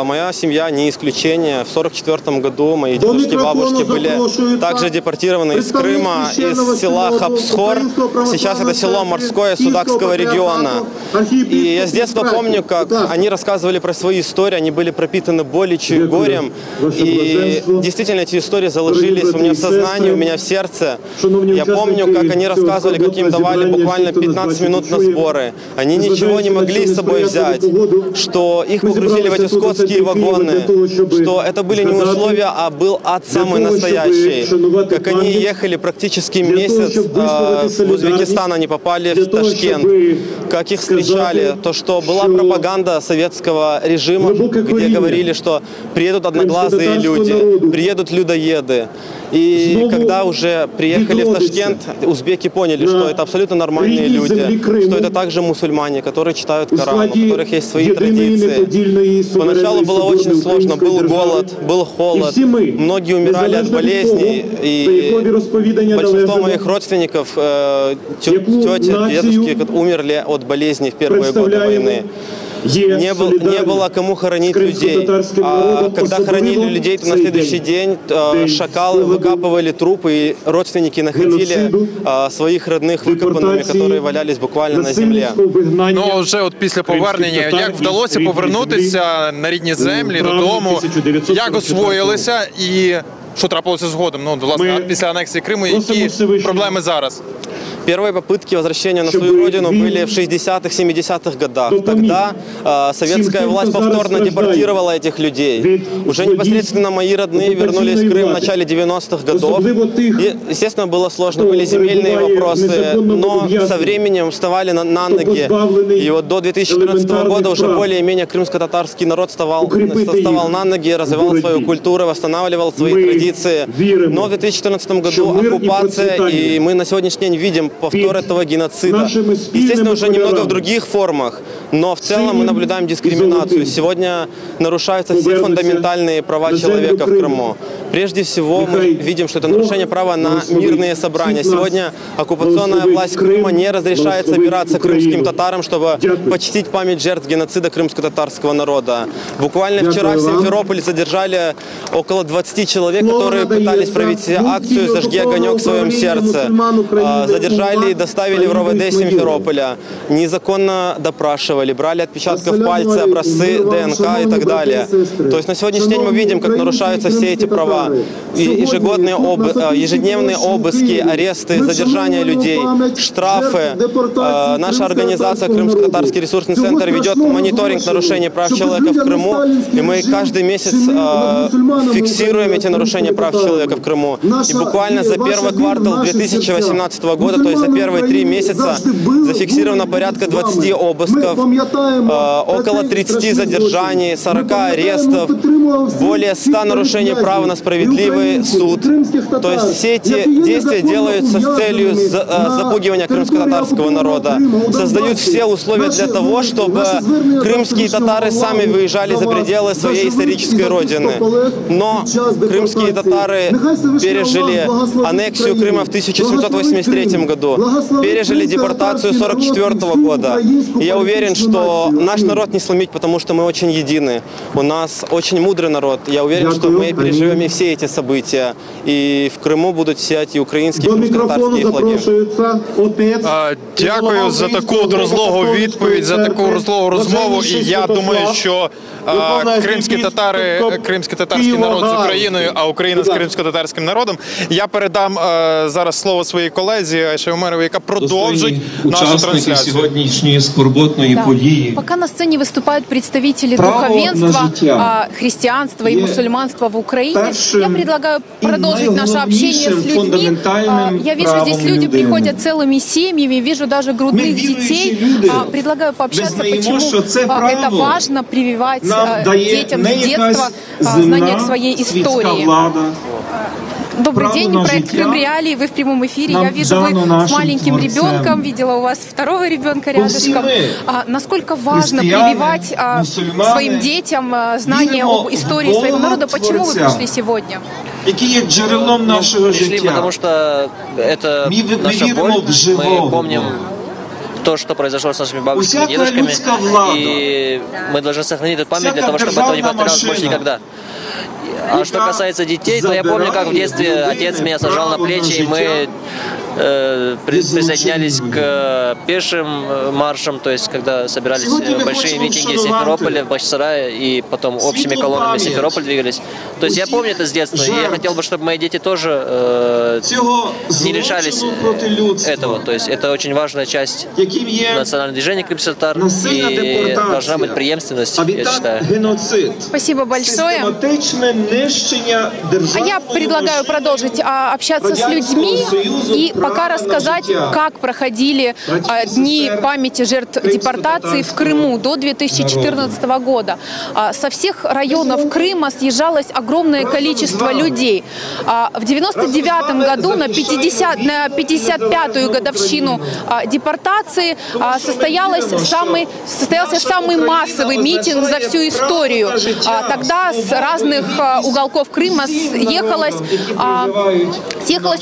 моя семья не исключение. В 1944 году мои дедушки и бабушки были также депортированы из Крыма, из села Хапсхор. Сейчас это село Морское Судакского региона. И я с детства помню, как они рассказывали про свои истории, они были пропитаны болью и горем. И действительно эти истории заложились у меня в сознании, у меня в сердце. Я помню, как они рассказывали, как им давали буквально 15 минут на сборы. Они ничего не могли с собой взять, что их погрузили в эти скотские вагоны, что это были не условия, а был ад самый настоящий. Как они ехали практически месяц в Узбекистан, они попали в Ташкент. Как их встречали, то, что была пропаганда советского режима, где говорили, что приедут одноглазые люди, приедут людоеды. И когда уже приехали в Ташкент, узбеки поняли, что это абсолютно нормальные люди, что это также мусульмане, которые читают Коран, у которых есть свои традиции. Поначалу было очень сложно, был голод, был холод, многие умирали от болезней, и большинство моих родственников, тети, дедушки, умерли от болезней в первые годы войны. Не было кому хоронить людей. А когда хоронили людей, то на следующий день шакалы выкапывали трупы, и родственники находили своїх родних викопаними, які валялись буквально на землі. Ну, вже от після повернення, як вдалося повернутися на рідні землі, додому, як освоїлися і що трапилося згодом? Ну, власне, після анексії Криму, які проблеми зараз? Первые попытки возвращения на свою родину были в 60-х, 70-х годах. Тогда советская власть повторно депортировала этих людей. Уже непосредственно мои родные вернулись в Крым в начале 90-х годов. И, естественно, было сложно, были земельные вопросы, но со временем вставали на ноги. И вот до 2014 года уже более-менее крымско-татарский народ вставал на ноги, развивал свою культуру, восстанавливал свои традиции. Но в 2014 году оккупация, и мы на сегодняшний день видим повтор этого геноцида. Естественно, уже немного в других формах, но в целом мы наблюдаем дискриминацию. Сегодня нарушаются все фундаментальные права человека в Крыму. Прежде всего, мы видим, что это нарушение права на мирные собрания. Сегодня оккупационная власть Крыма не разрешает собираться крымским татарам, чтобы почтить память жертв геноцида крымско-татарского народа. Буквально вчера в Симферополе задержали около 20 человек, которые пытались провести акцию «Зажги огонек в своем сердце». Задержали и доставили в РОВД Симферополя. Незаконно допрашивали, брали отпечатков пальца, образцы ДНК и так далее. То есть на сегодняшний день мы видим, как нарушаются все эти права. Ежедневные обыски, аресты, задержания людей, штрафы. Наша организация Крымско-татарский ресурсный центр ведет мониторинг нарушений прав человека в Крыму, и мы каждый месяц фиксируем эти нарушения прав человека в Крыму. И буквально за первый квартал 2018 года, то есть за первые 3 месяца, зафиксировано порядка 20 обысков, около 30 задержаний, 40 арестов, более 100 нарушений права на справедливый суд. То есть все эти действия делаются с целью запугивания крымско-татарского народа. Создают все условия для того, чтобы крымские татары сами выезжали за пределы своей исторической родины. Но крымские татары пережили аннексию Крыма в 1783 году, пережили депортацию 1944 года. И я уверен, что наш народ не сломить, потому что мы очень едины. У нас очень мудрый народ. Я уверен, что мы переживем и все эти события. И в Криму будуть сіяти українські і татарські флаги. Дякую за таку розлогу відповідь, за таку розлогу розмову. І я думаю, що кримські татари, кримсько-татарський народ з Україною, а Україна з кримсько-татарським народом. Я передам зараз слово своїй колезі Айше Умеровій, яка продовжить нашу трансляцію. Сьогоднішньої скорботної події. Пока на сцене выступают представители духовенства, христианства и мусульманства в Украине, я предлагаю продолжить наше общение с людьми. Я вижу, здесь люди приходят целыми семьями, вижу даже грудных детей. Предлагаю пообщаться, почему это важно прививать детям с детства знания своей истории. Добрый день, проект «Крым Реалии», вы в прямом эфире. Я вижу, вы с маленьким ребенком, видела у вас второго ребенка рядышком. Насколько важно прививать своим детям знания об истории своего народа? Почему вы пришли сегодня? Пришли, потому что это наша боль. Мы помним то, что произошло с нашими бабушками и дедушками. И мы должны сохранить эту память для того, чтобы этого не повторялось больше никогда. А что касается детей, то я помню, как в детстве отец меня сажал на плечи, и мы присоединялись к пешим маршам, то есть когда собирались большие митинги в Симферополе, в Бахчисарае, и потом общими колоннами в Симферополь двигались. То есть я помню это с детства, и я хотел бы, чтобы мои дети тоже не лишались этого. То есть это очень важная часть национального движения крымско-татар, и должна быть преемственность, я считаю. Спасибо большое. А я предлагаю продолжить общаться с людьми и пока рассказать, как проходили дни памяти жертв депортации в Крыму до 2014 года. Со всех районов Крыма съезжалось огромное количество людей. В 1999 году на 55-ю годовщину депортации состоялся самый массовый митинг за всю историю. Тогда с разных уголков Крыма съехалось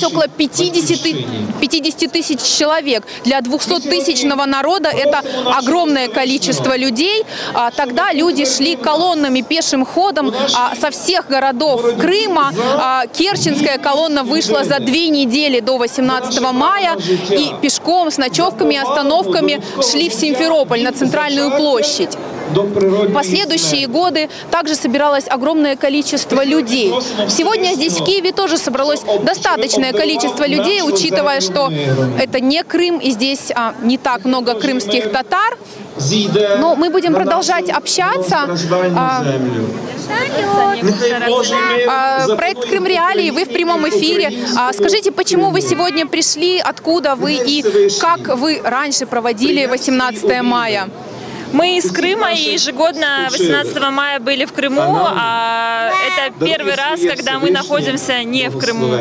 около 50 тысяч человек. Для 200-тысячного народа это огромное количество людей. Тогда люди шли колоннами пешим ходом со всех городов Крыма. Керченская колонна вышла за 2 недели до 18 мая и пешком с ночевками и остановками шли в Симферополь на центральную площадь. В последующие годы также собиралось огромное количество людей. Сегодня здесь в Киеве тоже собралось достаточное количество людей, учитывая, что это не Крым и здесь не так много крымских татар. Но мы будем продолжать общаться. Проект «Крым Реалии», вы в прямом эфире. Скажите, почему вы сегодня пришли, откуда вы и как вы раньше проводили 18 мая? Мы из Крыма и ежегодно 18 мая были в Крыму, а это первый раз, когда мы находимся не в Крыму.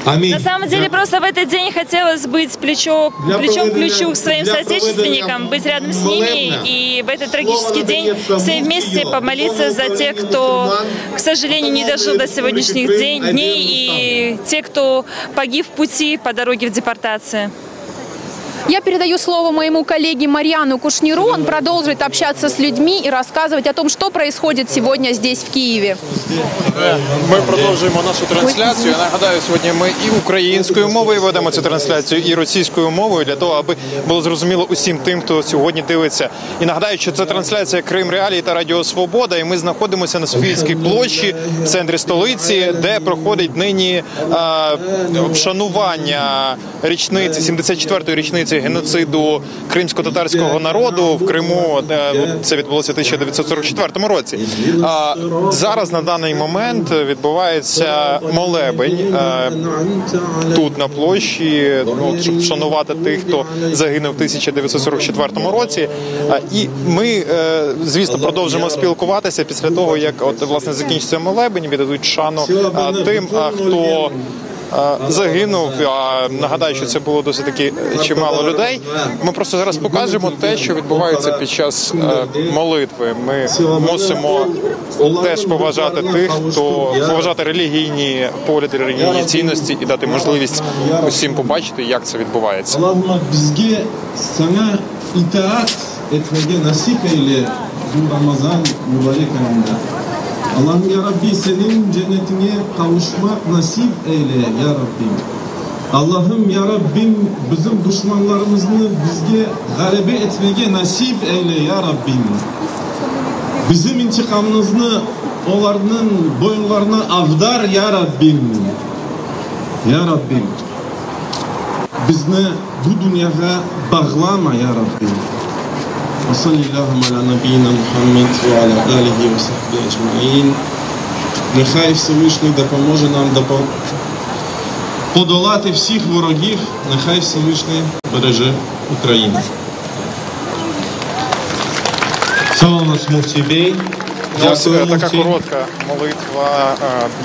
На самом деле, просто в этот день хотелось быть плечом к плечу к своим соотечественникам, быть рядом с ними и в этот трагический день все вместе помолиться за тех, кто, к сожалению, не дожил до сегодняшних дней, и тех, кто погиб в пути по дороге в депортацию. Я передаю слово моему коллеге Марьяну Кушниру. Он продолжит общаться с людьми и рассказывать о том, что происходит сегодня здесь, в Києві. Ми продовжуємо нашу трансляцію. Я нагадаю, сьогодні ми і українською мовою ведемо цю трансляцію, і російською мовою, для того, аби було зрозуміло усім тим, хто сьогодні дивиться. І нагадаю, що це трансляція «Крим Реалії» та Радіо Свобода, і ми знаходимося на Софійській площі в центрі столиці, де проходить нині вшанування річниці, 74-ї річниці річниці геноциду кримсько-татарського народу в Криму. Це відбулося в 1944 році. Зараз на даний момент відбувається молебень тут на площі, щоб вшанувати тих, хто загинув в 1944 році. І ми, звісно, продовжимо спілкуватися після того, як власне закінчиться молебень, віддадуть шану тим, хто загинув. Нагадаю, що це було досить таки чимало людей. Ми просто зараз покажемо те, що відбувається під час молитви. Ми мусимо теж поважати тих, хто поважати релігійні погляди, релігійні цінності і дати можливість усім побачити, як це відбувається. Allah'ım ya Rabbi senin cennetine kavuşmak nasip eyle ya Rabbim. Allah'ım ya Rabbim bizim düşmanlarımızı bizge galebe etmeye nasip eyle ya Rabbim. Bizim intikamımızı onların boyunlarına avdar ya Rabbim. Ya Rabbim. Bizni bu dünyaya bağlama ya Rabbim. وصلى اللهم على نبينا محمد وعلى آله وصحبه أجمعين. Нехай Всевишній допоможе нам подолати всіх ворогів. Нехай Всевишній береже Україну. Слава нас Муфтій. Така коротка молитва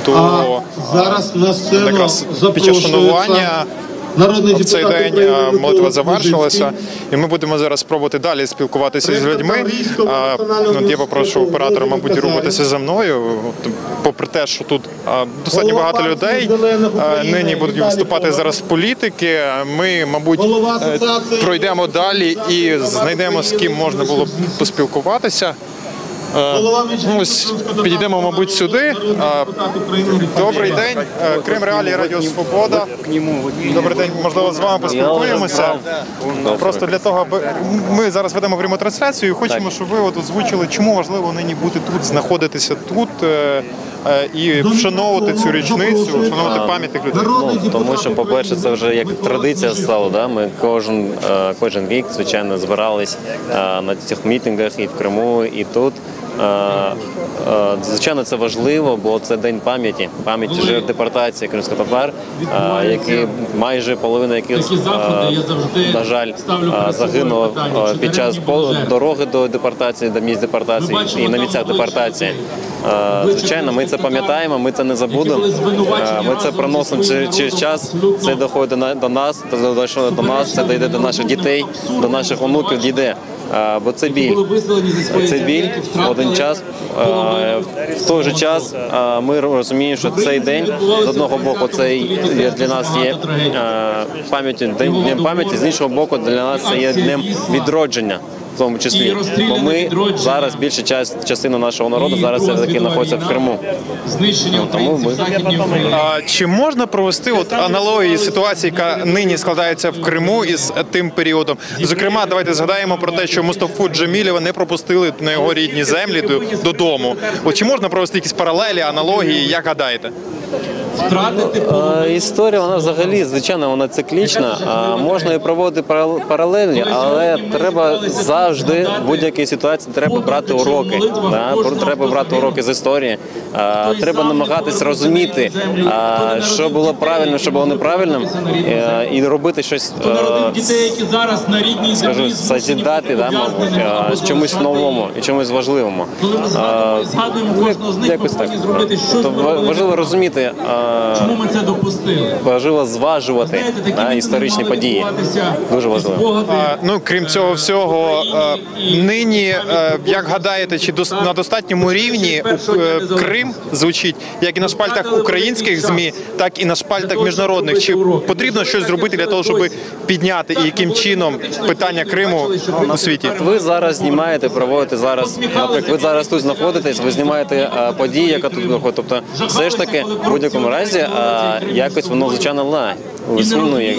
до зараз на сцену якраз під час шанування. В цей день молитва завершилася, і ми будемо зараз спробувати далі спілкуватися з людьми. Я попрошу оператора, мабуть, рухатися за мною. Попри те, що тут достатньо багато людей, нині будуть виступати зараз політики, ми, мабуть, пройдемо далі і знайдемо, з ким можна було поспілкуватися. Ось підійдемо, мабуть, сюди. Добрий день, Крим Реалії, Радіо Свобода. Добрий день, можливо, з вами поспілкуємося. Просто для того, аби ми зараз ведемо пряму трансляцію і хочемо, щоб ви озвучили, чому важливо нині бути тут, знаходитися тут і вшановувати цю річницю, вшановувати пам'ять тих людей. Тому що, по-перше, це вже як традиція стала. Да? Ми кожен рік, звичайно, збирались на цих мітингах і в Криму, і тут. Звичайно, це важливо, бо це день пам'яті жертв депортації кримськотатар, які майже половина яких, на жаль, загинула під час дороги до депортації, до місць депортації і на місцях депортації. Звичайно, ми це пам'ятаємо, ми це не забудемо, ми це проносимо через час, це доходить до нас, це дійде до наших дітей, до наших онуків, дійде. Бо це біль. Це біль один час. В той же час ми розуміємо, що цей день, з одного боку, це для нас є днем пам'яті, з іншого боку, для нас це є днем відродження. В тому числі, бо ми зараз більша частина нашого народу зараз все-таки знаходиться в Криму. Тому ми... Чи можна провести аналогії ситуації, яка нині складається в Криму із тим періодом? Зокрема, давайте згадаємо про те, що Мустафу Джемілєва не пропустили на його рідні землі додому. Чи можна провести якісь паралелі, аналогії, як гадаєте? Історія, вона взагалі, звичайно, вона циклічна. Можна і проводити паралельні, але треба завжди, в будь-якій ситуації, треба брати уроки. Треба брати уроки з історії. Треба намагатись розуміти, що було правильно, що було неправильним, і робити щось, скажу, созидати, мабуть, чомусь новому і чомусь важливому. Якось так. Важливо розуміти, чому ми це допустили? Важливо зважувати історичні події. Дуже важливо. Крім цього всього, нині, як гадаєте, чи на достатньому рівні Крим звучить як і на шпальтах українських ЗМІ, так і на шпальтах міжнародних? Чи потрібно щось зробити для того, щоб підняти і яким чином питання Криму у світі? Ви зараз знімаєте, проводите зараз, наприклад, ви зараз тут знаходитесь, ви знімаєте події, яка тут проходить. Тобто, все ж таки, в будь-якому разі, якось воно, звичайно, лунає.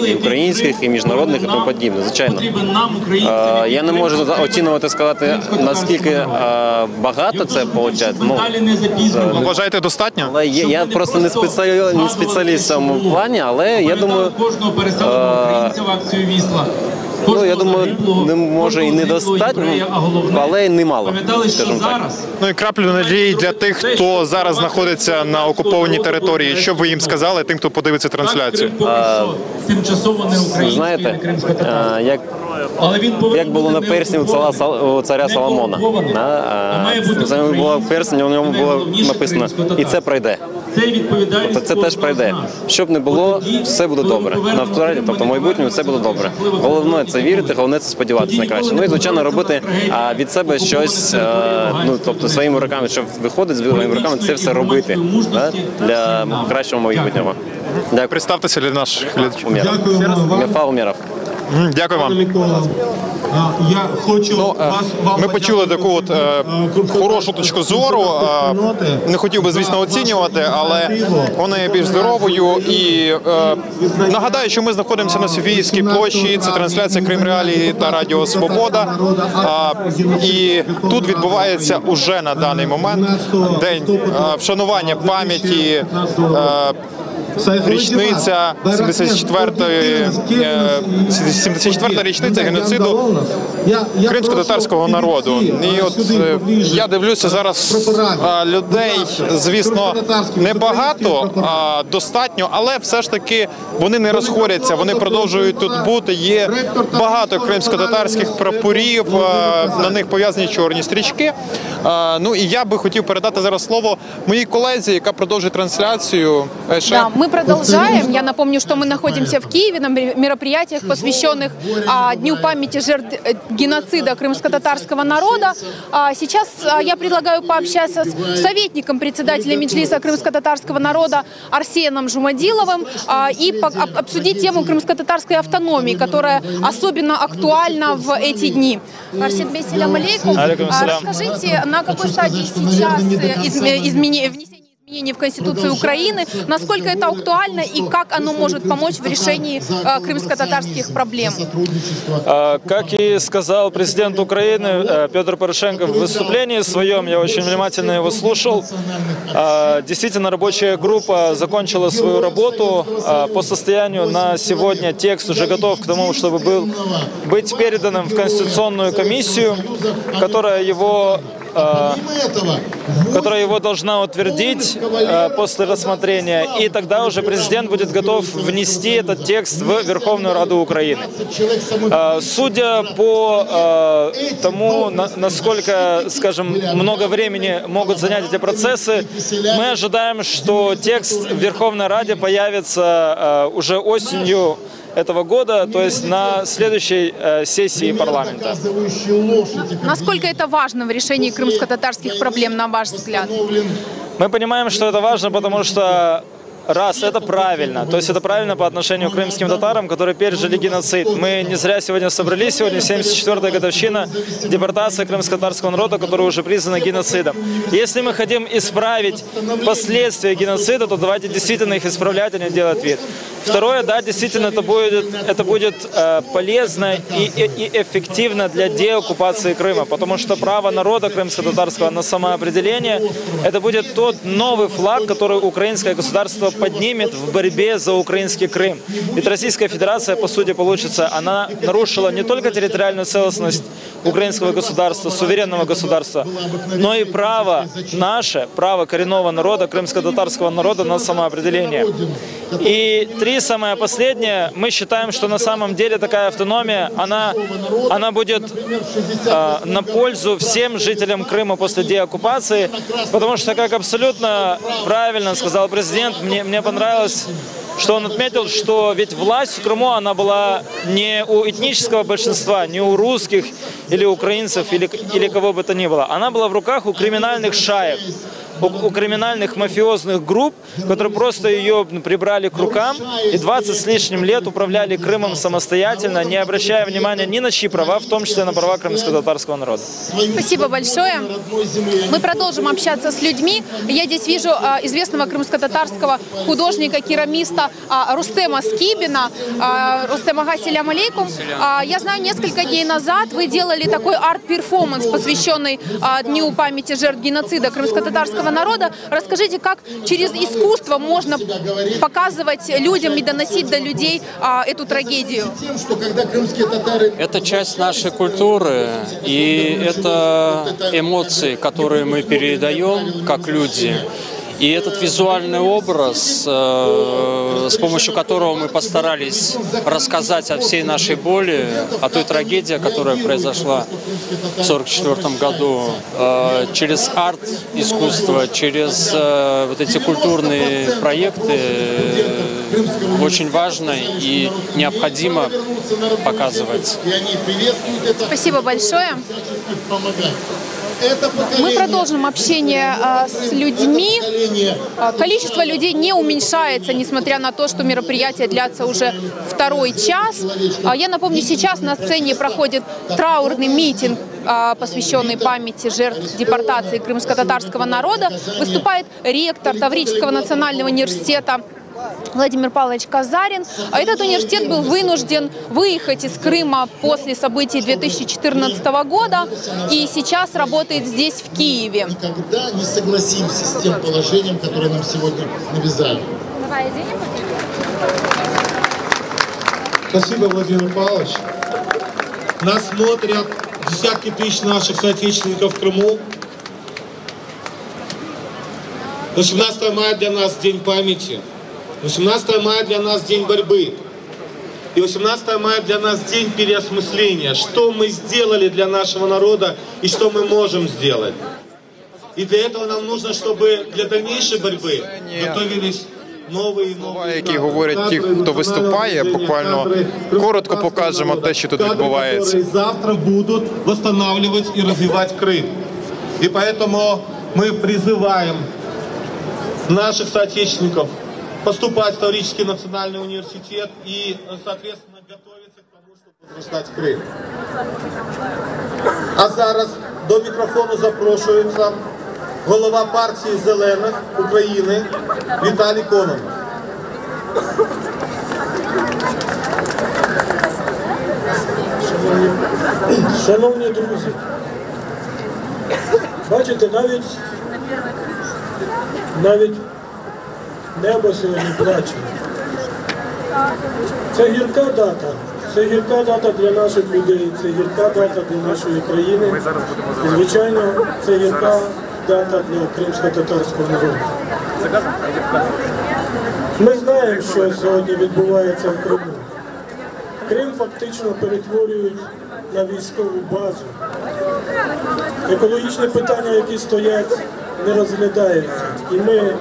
І українських, і міжнародних, і тому подібне, звичайно. Я не можу оцінювати, сказати, наскільки багато це виходить. Вважаєте, достатньо? Але я просто не спеціаліст в цьому плані, але я думаю, Ну, я думаю, може і недостатньо, але й немало, скажімо так. Ну і краплю надії для тих, хто зараз знаходиться на окупованій території. Що б ви їм сказали, тим, хто подивиться трансляцію? Знаєте, як було на персні у царя Соломона. Це було персень, у ньому було написано «І це пройде». Тобто це теж пройде. Щоб не було, все буде добре. Насправді, тобто в майбутньому все буде добре. Головне це вірити, головне це сподіватися на краще. Ну і, звичайно, робити від себе щось, ну, тобто своїми руками, що виходить з своїми руками, це все робити для кращого майбутнього. Дякую. Представтеся для наших глядачів. Мефа Умєров. Дякую вам. Ми почули таку хорошу точку зору. Не хотів би, звісно, оцінювати, але вона є більш здоровою. І нагадаю, що ми знаходимося на Софійській площі. Це трансляція Крим Реалії та Радіо Свобода. І тут відбувається уже на даний момент день вшанування пам'яті. Річниця 74-та річниця геноциду кримсько-татарського народу. І от я дивлюся зараз людей, звісно, небагато, достатньо, але все ж таки вони не розходяться, вони продовжують тут бути. Є багато кримсько-татарських прапорів, на них пов'язані чорні стрічки. Ну і я би хотів передати зараз слово моїй колезі, яка продовжує трансляцію. Да, мы продолжаем. Я напомню, что мы находимся в Киеве на мероприятиях, посвященных Дню памяти жертв геноцида крымско-татарского народа. Сейчас я предлагаю пообщаться с советником председателя Меджлиса крымско-татарского народа Арсеном Жумадиловым и обсудить тему крымско-татарской автономии, которая особенно актуальна в эти дни. Арсен Бей, салям алейкум. Расскажите, на какой стадии сейчас внесение изменений в Конституцию Украины, насколько это актуально и как оно может помочь в решении крымско-татарских проблем? Как и сказал президент Украины Петр Порошенко в выступлении своем, я очень внимательно его слушал, действительно рабочая группа закончила свою работу. По состоянию на сегодня текст уже готов к тому, чтобы быть переданным в Конституционную комиссию, которая его должна утвердить после рассмотрения, и тогда уже президент будет готов внести этот текст в Верховную Раду Украины. Судя по тому, насколько, скажем, много времени могут занять эти процессы, мы ожидаем, что текст в Верховной Раде появится уже осенью этого года, то есть на следующей сессии парламента. Насколько это важно в решении крымско-татарских проблем, на ваш взгляд? Мы понимаем, что это важно, потому что раз, это правильно. То есть это правильно по отношению к крымским татарам, которые пережили геноцид. Мы не зря сегодня собрались. Сегодня 74-я годовщина депортации крымско-татарского народа, который уже признан геноцидом. Если мы хотим исправить последствия геноцида, то давайте действительно их исправлять, а не делать вид. Второе, да, действительно, это будет полезно и эффективно для деоккупации Крыма, потому что право народа крымско-татарского на самоопределение – это будет тот новый флаг, который украинское государство поднимет в борьбе за украинский Крым. Ведь Российская Федерация, по сути, получится, она нарушила не только территориальную целостность украинского государства, суверенного государства, но и право наше, право коренного народа, крымско-татарского народа на самоопределение. И самое последнее, мы считаем, что на самом деле такая автономия, она будет на пользу всем жителям Крыма после деоккупации, потому что, как абсолютно правильно сказал президент, мне понравилось, что он отметил, что ведь власть в Крыму, она была не у этнического большинства, не у русских или украинцев, или кого бы то ни было. Она была в руках у криминальных шаек, у криминальных мафиозных групп, которые просто ее прибрали к рукам и 20 с лишним лет управляли Крымом самостоятельно, не обращая внимания ни на чьи права, в том числе на права крымско-татарского народа. Спасибо большое. Мы продолжим общаться с людьми. Я здесь вижу известного крымско-татарского художника, керамиста Рустема Скибина. Рустем ага, салям алейкум. Я знаю, несколько дней назад вы делали такой арт-перформанс, посвященный Дню памяти жертв геноцида крымско-татарского крымско-татарского народа. Расскажите, как через искусство можно показывать людям и доносить до людей эту трагедию? Это часть нашей культуры, и это эмоции, которые мы передаем как люди. И этот визуальный образ, с помощью которого мы постарались рассказать о всей нашей боли, о той трагедии, которая произошла в 1944 году, через арт-искусство, через вот эти культурные проекты, очень важно и необходимо показывать. Спасибо большое. Мы продолжим общение с людьми. Количество людей не уменьшается, несмотря на то, что мероприятие длится уже второй час. Я напомню, сейчас на сцене проходит траурный митинг, посвященный памяти жертв депортации крымско-татарского народа. Выступает ректор Таврического национального университета Владимир Павлович Казарин. А этот университет был вынужден выехать из Крыма после событий 2014 года и сейчас работает здесь, в Киеве. Никогда не согласимся с тем положением, которое нам сегодня навязали. Спасибо, Владимир Павлович. Нас смотрят десятки тысяч наших соотечественников в Крыму. 18 мая для нас день памяти. 18 мая для нас день борьбы. И 18 мая для нас день переосмысления. Что мы сделали для нашего народа и что мы можем сделать. И для этого нам нужно, чтобы для дальнейшей борьбы готовились нові слова, які говорять ті, хто виступає, буквально коротко покажемо те, що тут відбувається. Завтра будуть восстанавливать и развивать Крым. И поэтому мы призываем наших соотечественников поступать в Таврический национальный университет и, соответственно, готовиться к тому, чтобы возрастать Крым. А зараз до мікрофону запрошується голова партії Зелених України Віталій Кононов. Шановні друзі, бачите, навіть небо сьогодні плаче. Це гірка дата. Це гірка дата для наших людей, це гірка дата для нашої країни. І, звичайно, це гірка дата для кримсько-татарського народу. Ми знаємо, що сьогодні відбувається в Криму. Крим фактично перетворюють на військову базу. Екологічні питання, які стоять, не розглядаються. І ми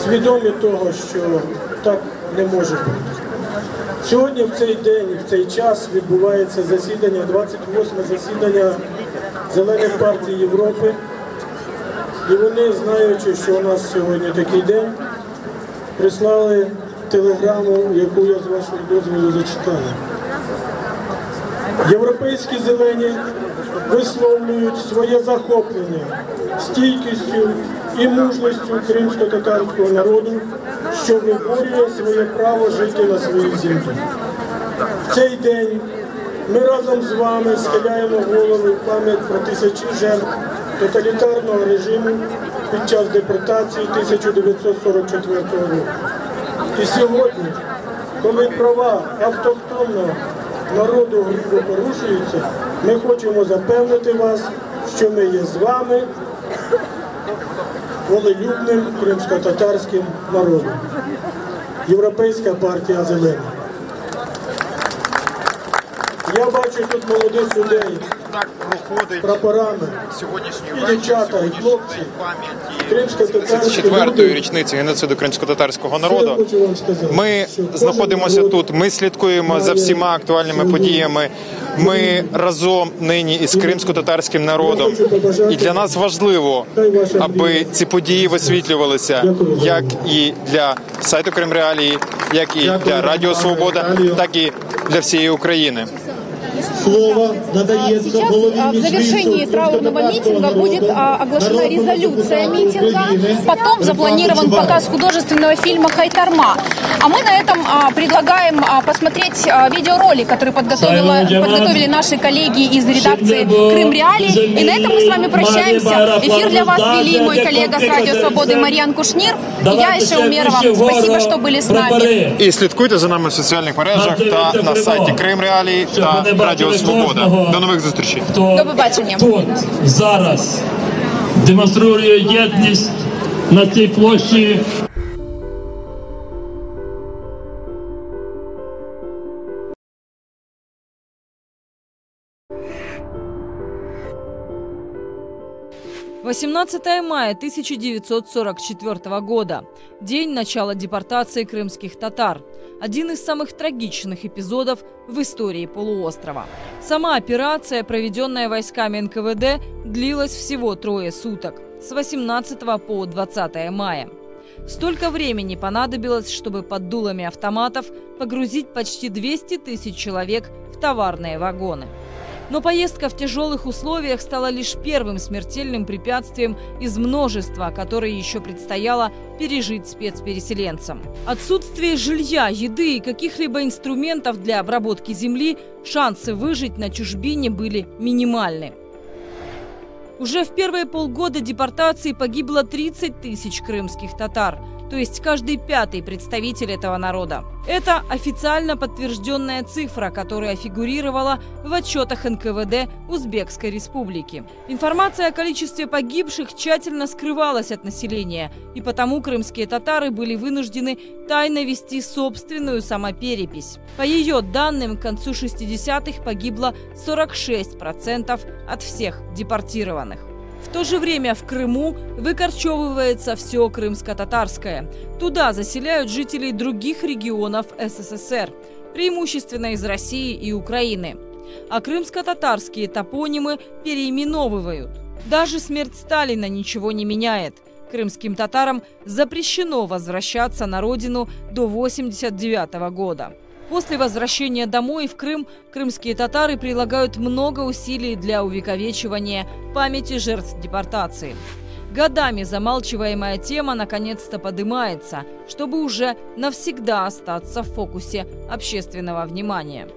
свідомі того, що так не може бути. Сьогодні в цей день, в цей час відбувається засідання, 28-е засідання Зелених партій Європи. І вони, знаючи, що у нас сьогодні такий день, прислали телеграму, яку я з вашого дозволу зачитаю. Європейські зелені висловлюють своє захоплення стійкістю і мужністю кримсько-татарського народу, що виборює своє право жити на своїй землі. В цей день ми разом з вами схиляємо голови в пам'ять про тисячі жертв тоталітарного режиму під час депортації 1944 року. І сьогодні, коли права автохтонного народу грубо порушуються, ми хочемо запевнити вас, що ми є з вами, волелюбним кримсько-татарським народом. Європейська партія Зелена. Я бачу тут молодих людей з прапорами, і дівчата, і хлопці. 34-ї річниці геноциду кримсько-татарського народу. Ми знаходимося тут, ми слідкуємо за всіма актуальними подіями. Ми разом нині із кримсько-татарським народом. І для нас важливо, аби ці події висвітлювалися як і для сайту Кримреалії, як і для Радіо Свобода, так і для всієї України. Слово надається голові в завершении траурного митинга будет оглашена резолюция митинга. Потом запланирован показ художественного фильма «Хайтарма». А мы на этом предлагаем посмотреть видеоролик, который подготовили наши коллеги из редакции Крым Реалии. И на этом мы с вами прощаемся. Эфир для вас вели мой коллега с Радио Свободы Марьян Кушнир и я, Айша Умерова. Спасибо, что были с нами. І слідкуйте за нами в соціальних мережах та на сайті Крим Реалії та Радіо Свобода. До нових зустрічей. До побачення. Тут, зараз демонструє єдність на цій площі. — 18 мая 1944 года. День начала депортации крымских татар. Один из самых трагичных эпизодов в истории полуострова. Сама операция, проведенная войсками НКВД, длилась всего 3 суток. С 18 по 20 мая. Столько времени понадобилось, чтобы под дулами автоматов погрузить почти 200 тысяч человек в товарные вагоны. Но поездка в тяжелых условиях стала лишь первым смертельным препятствием из множества, которое еще предстояло пережить спецпереселенцам. Отсутствие жилья, еды и каких-либо инструментов для обработки земли, шансы выжить на чужбине были минимальны. Уже в первые полгода депортации погибло 30 тысяч крымских татар, то есть каждый 5-й представитель этого народа. Это официально подтвержденная цифра, которая фигурировала в отчетах НКВД Узбекской республики. Информация о количестве погибших тщательно скрывалась от населения, и потому крымские татары были вынуждены тайно вести собственную самоперепись. По ее данным, к концу 60-х погибло 46% от всех депортированных. В то же время в Крыму выкорчевывается все крымско-татарское. Туда заселяют жителей других регионов СССР, преимущественно из России и Украины. А крымско-татарские топонимы переименовывают. Даже смерть Сталина ничего не меняет. Крымским татарам запрещено возвращаться на родину до 1989 года. После возвращения домой в Крым крымские татары прилагают много усилий для увековечивания памяти жертв депортации. Годами замалчиваемая тема наконец-то поднимается, чтобы уже навсегда остаться в фокусе общественного внимания.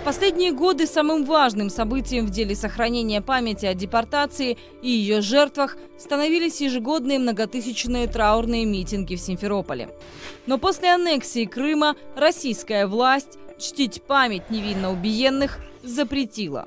В последние годы самым важным событием в деле сохранения памяти о депортации и ее жертвах становились ежегодные многотысячные траурные митинги в Симферополе. Но после аннексии Крыма российская власть чтить память невинно убиенных запретила.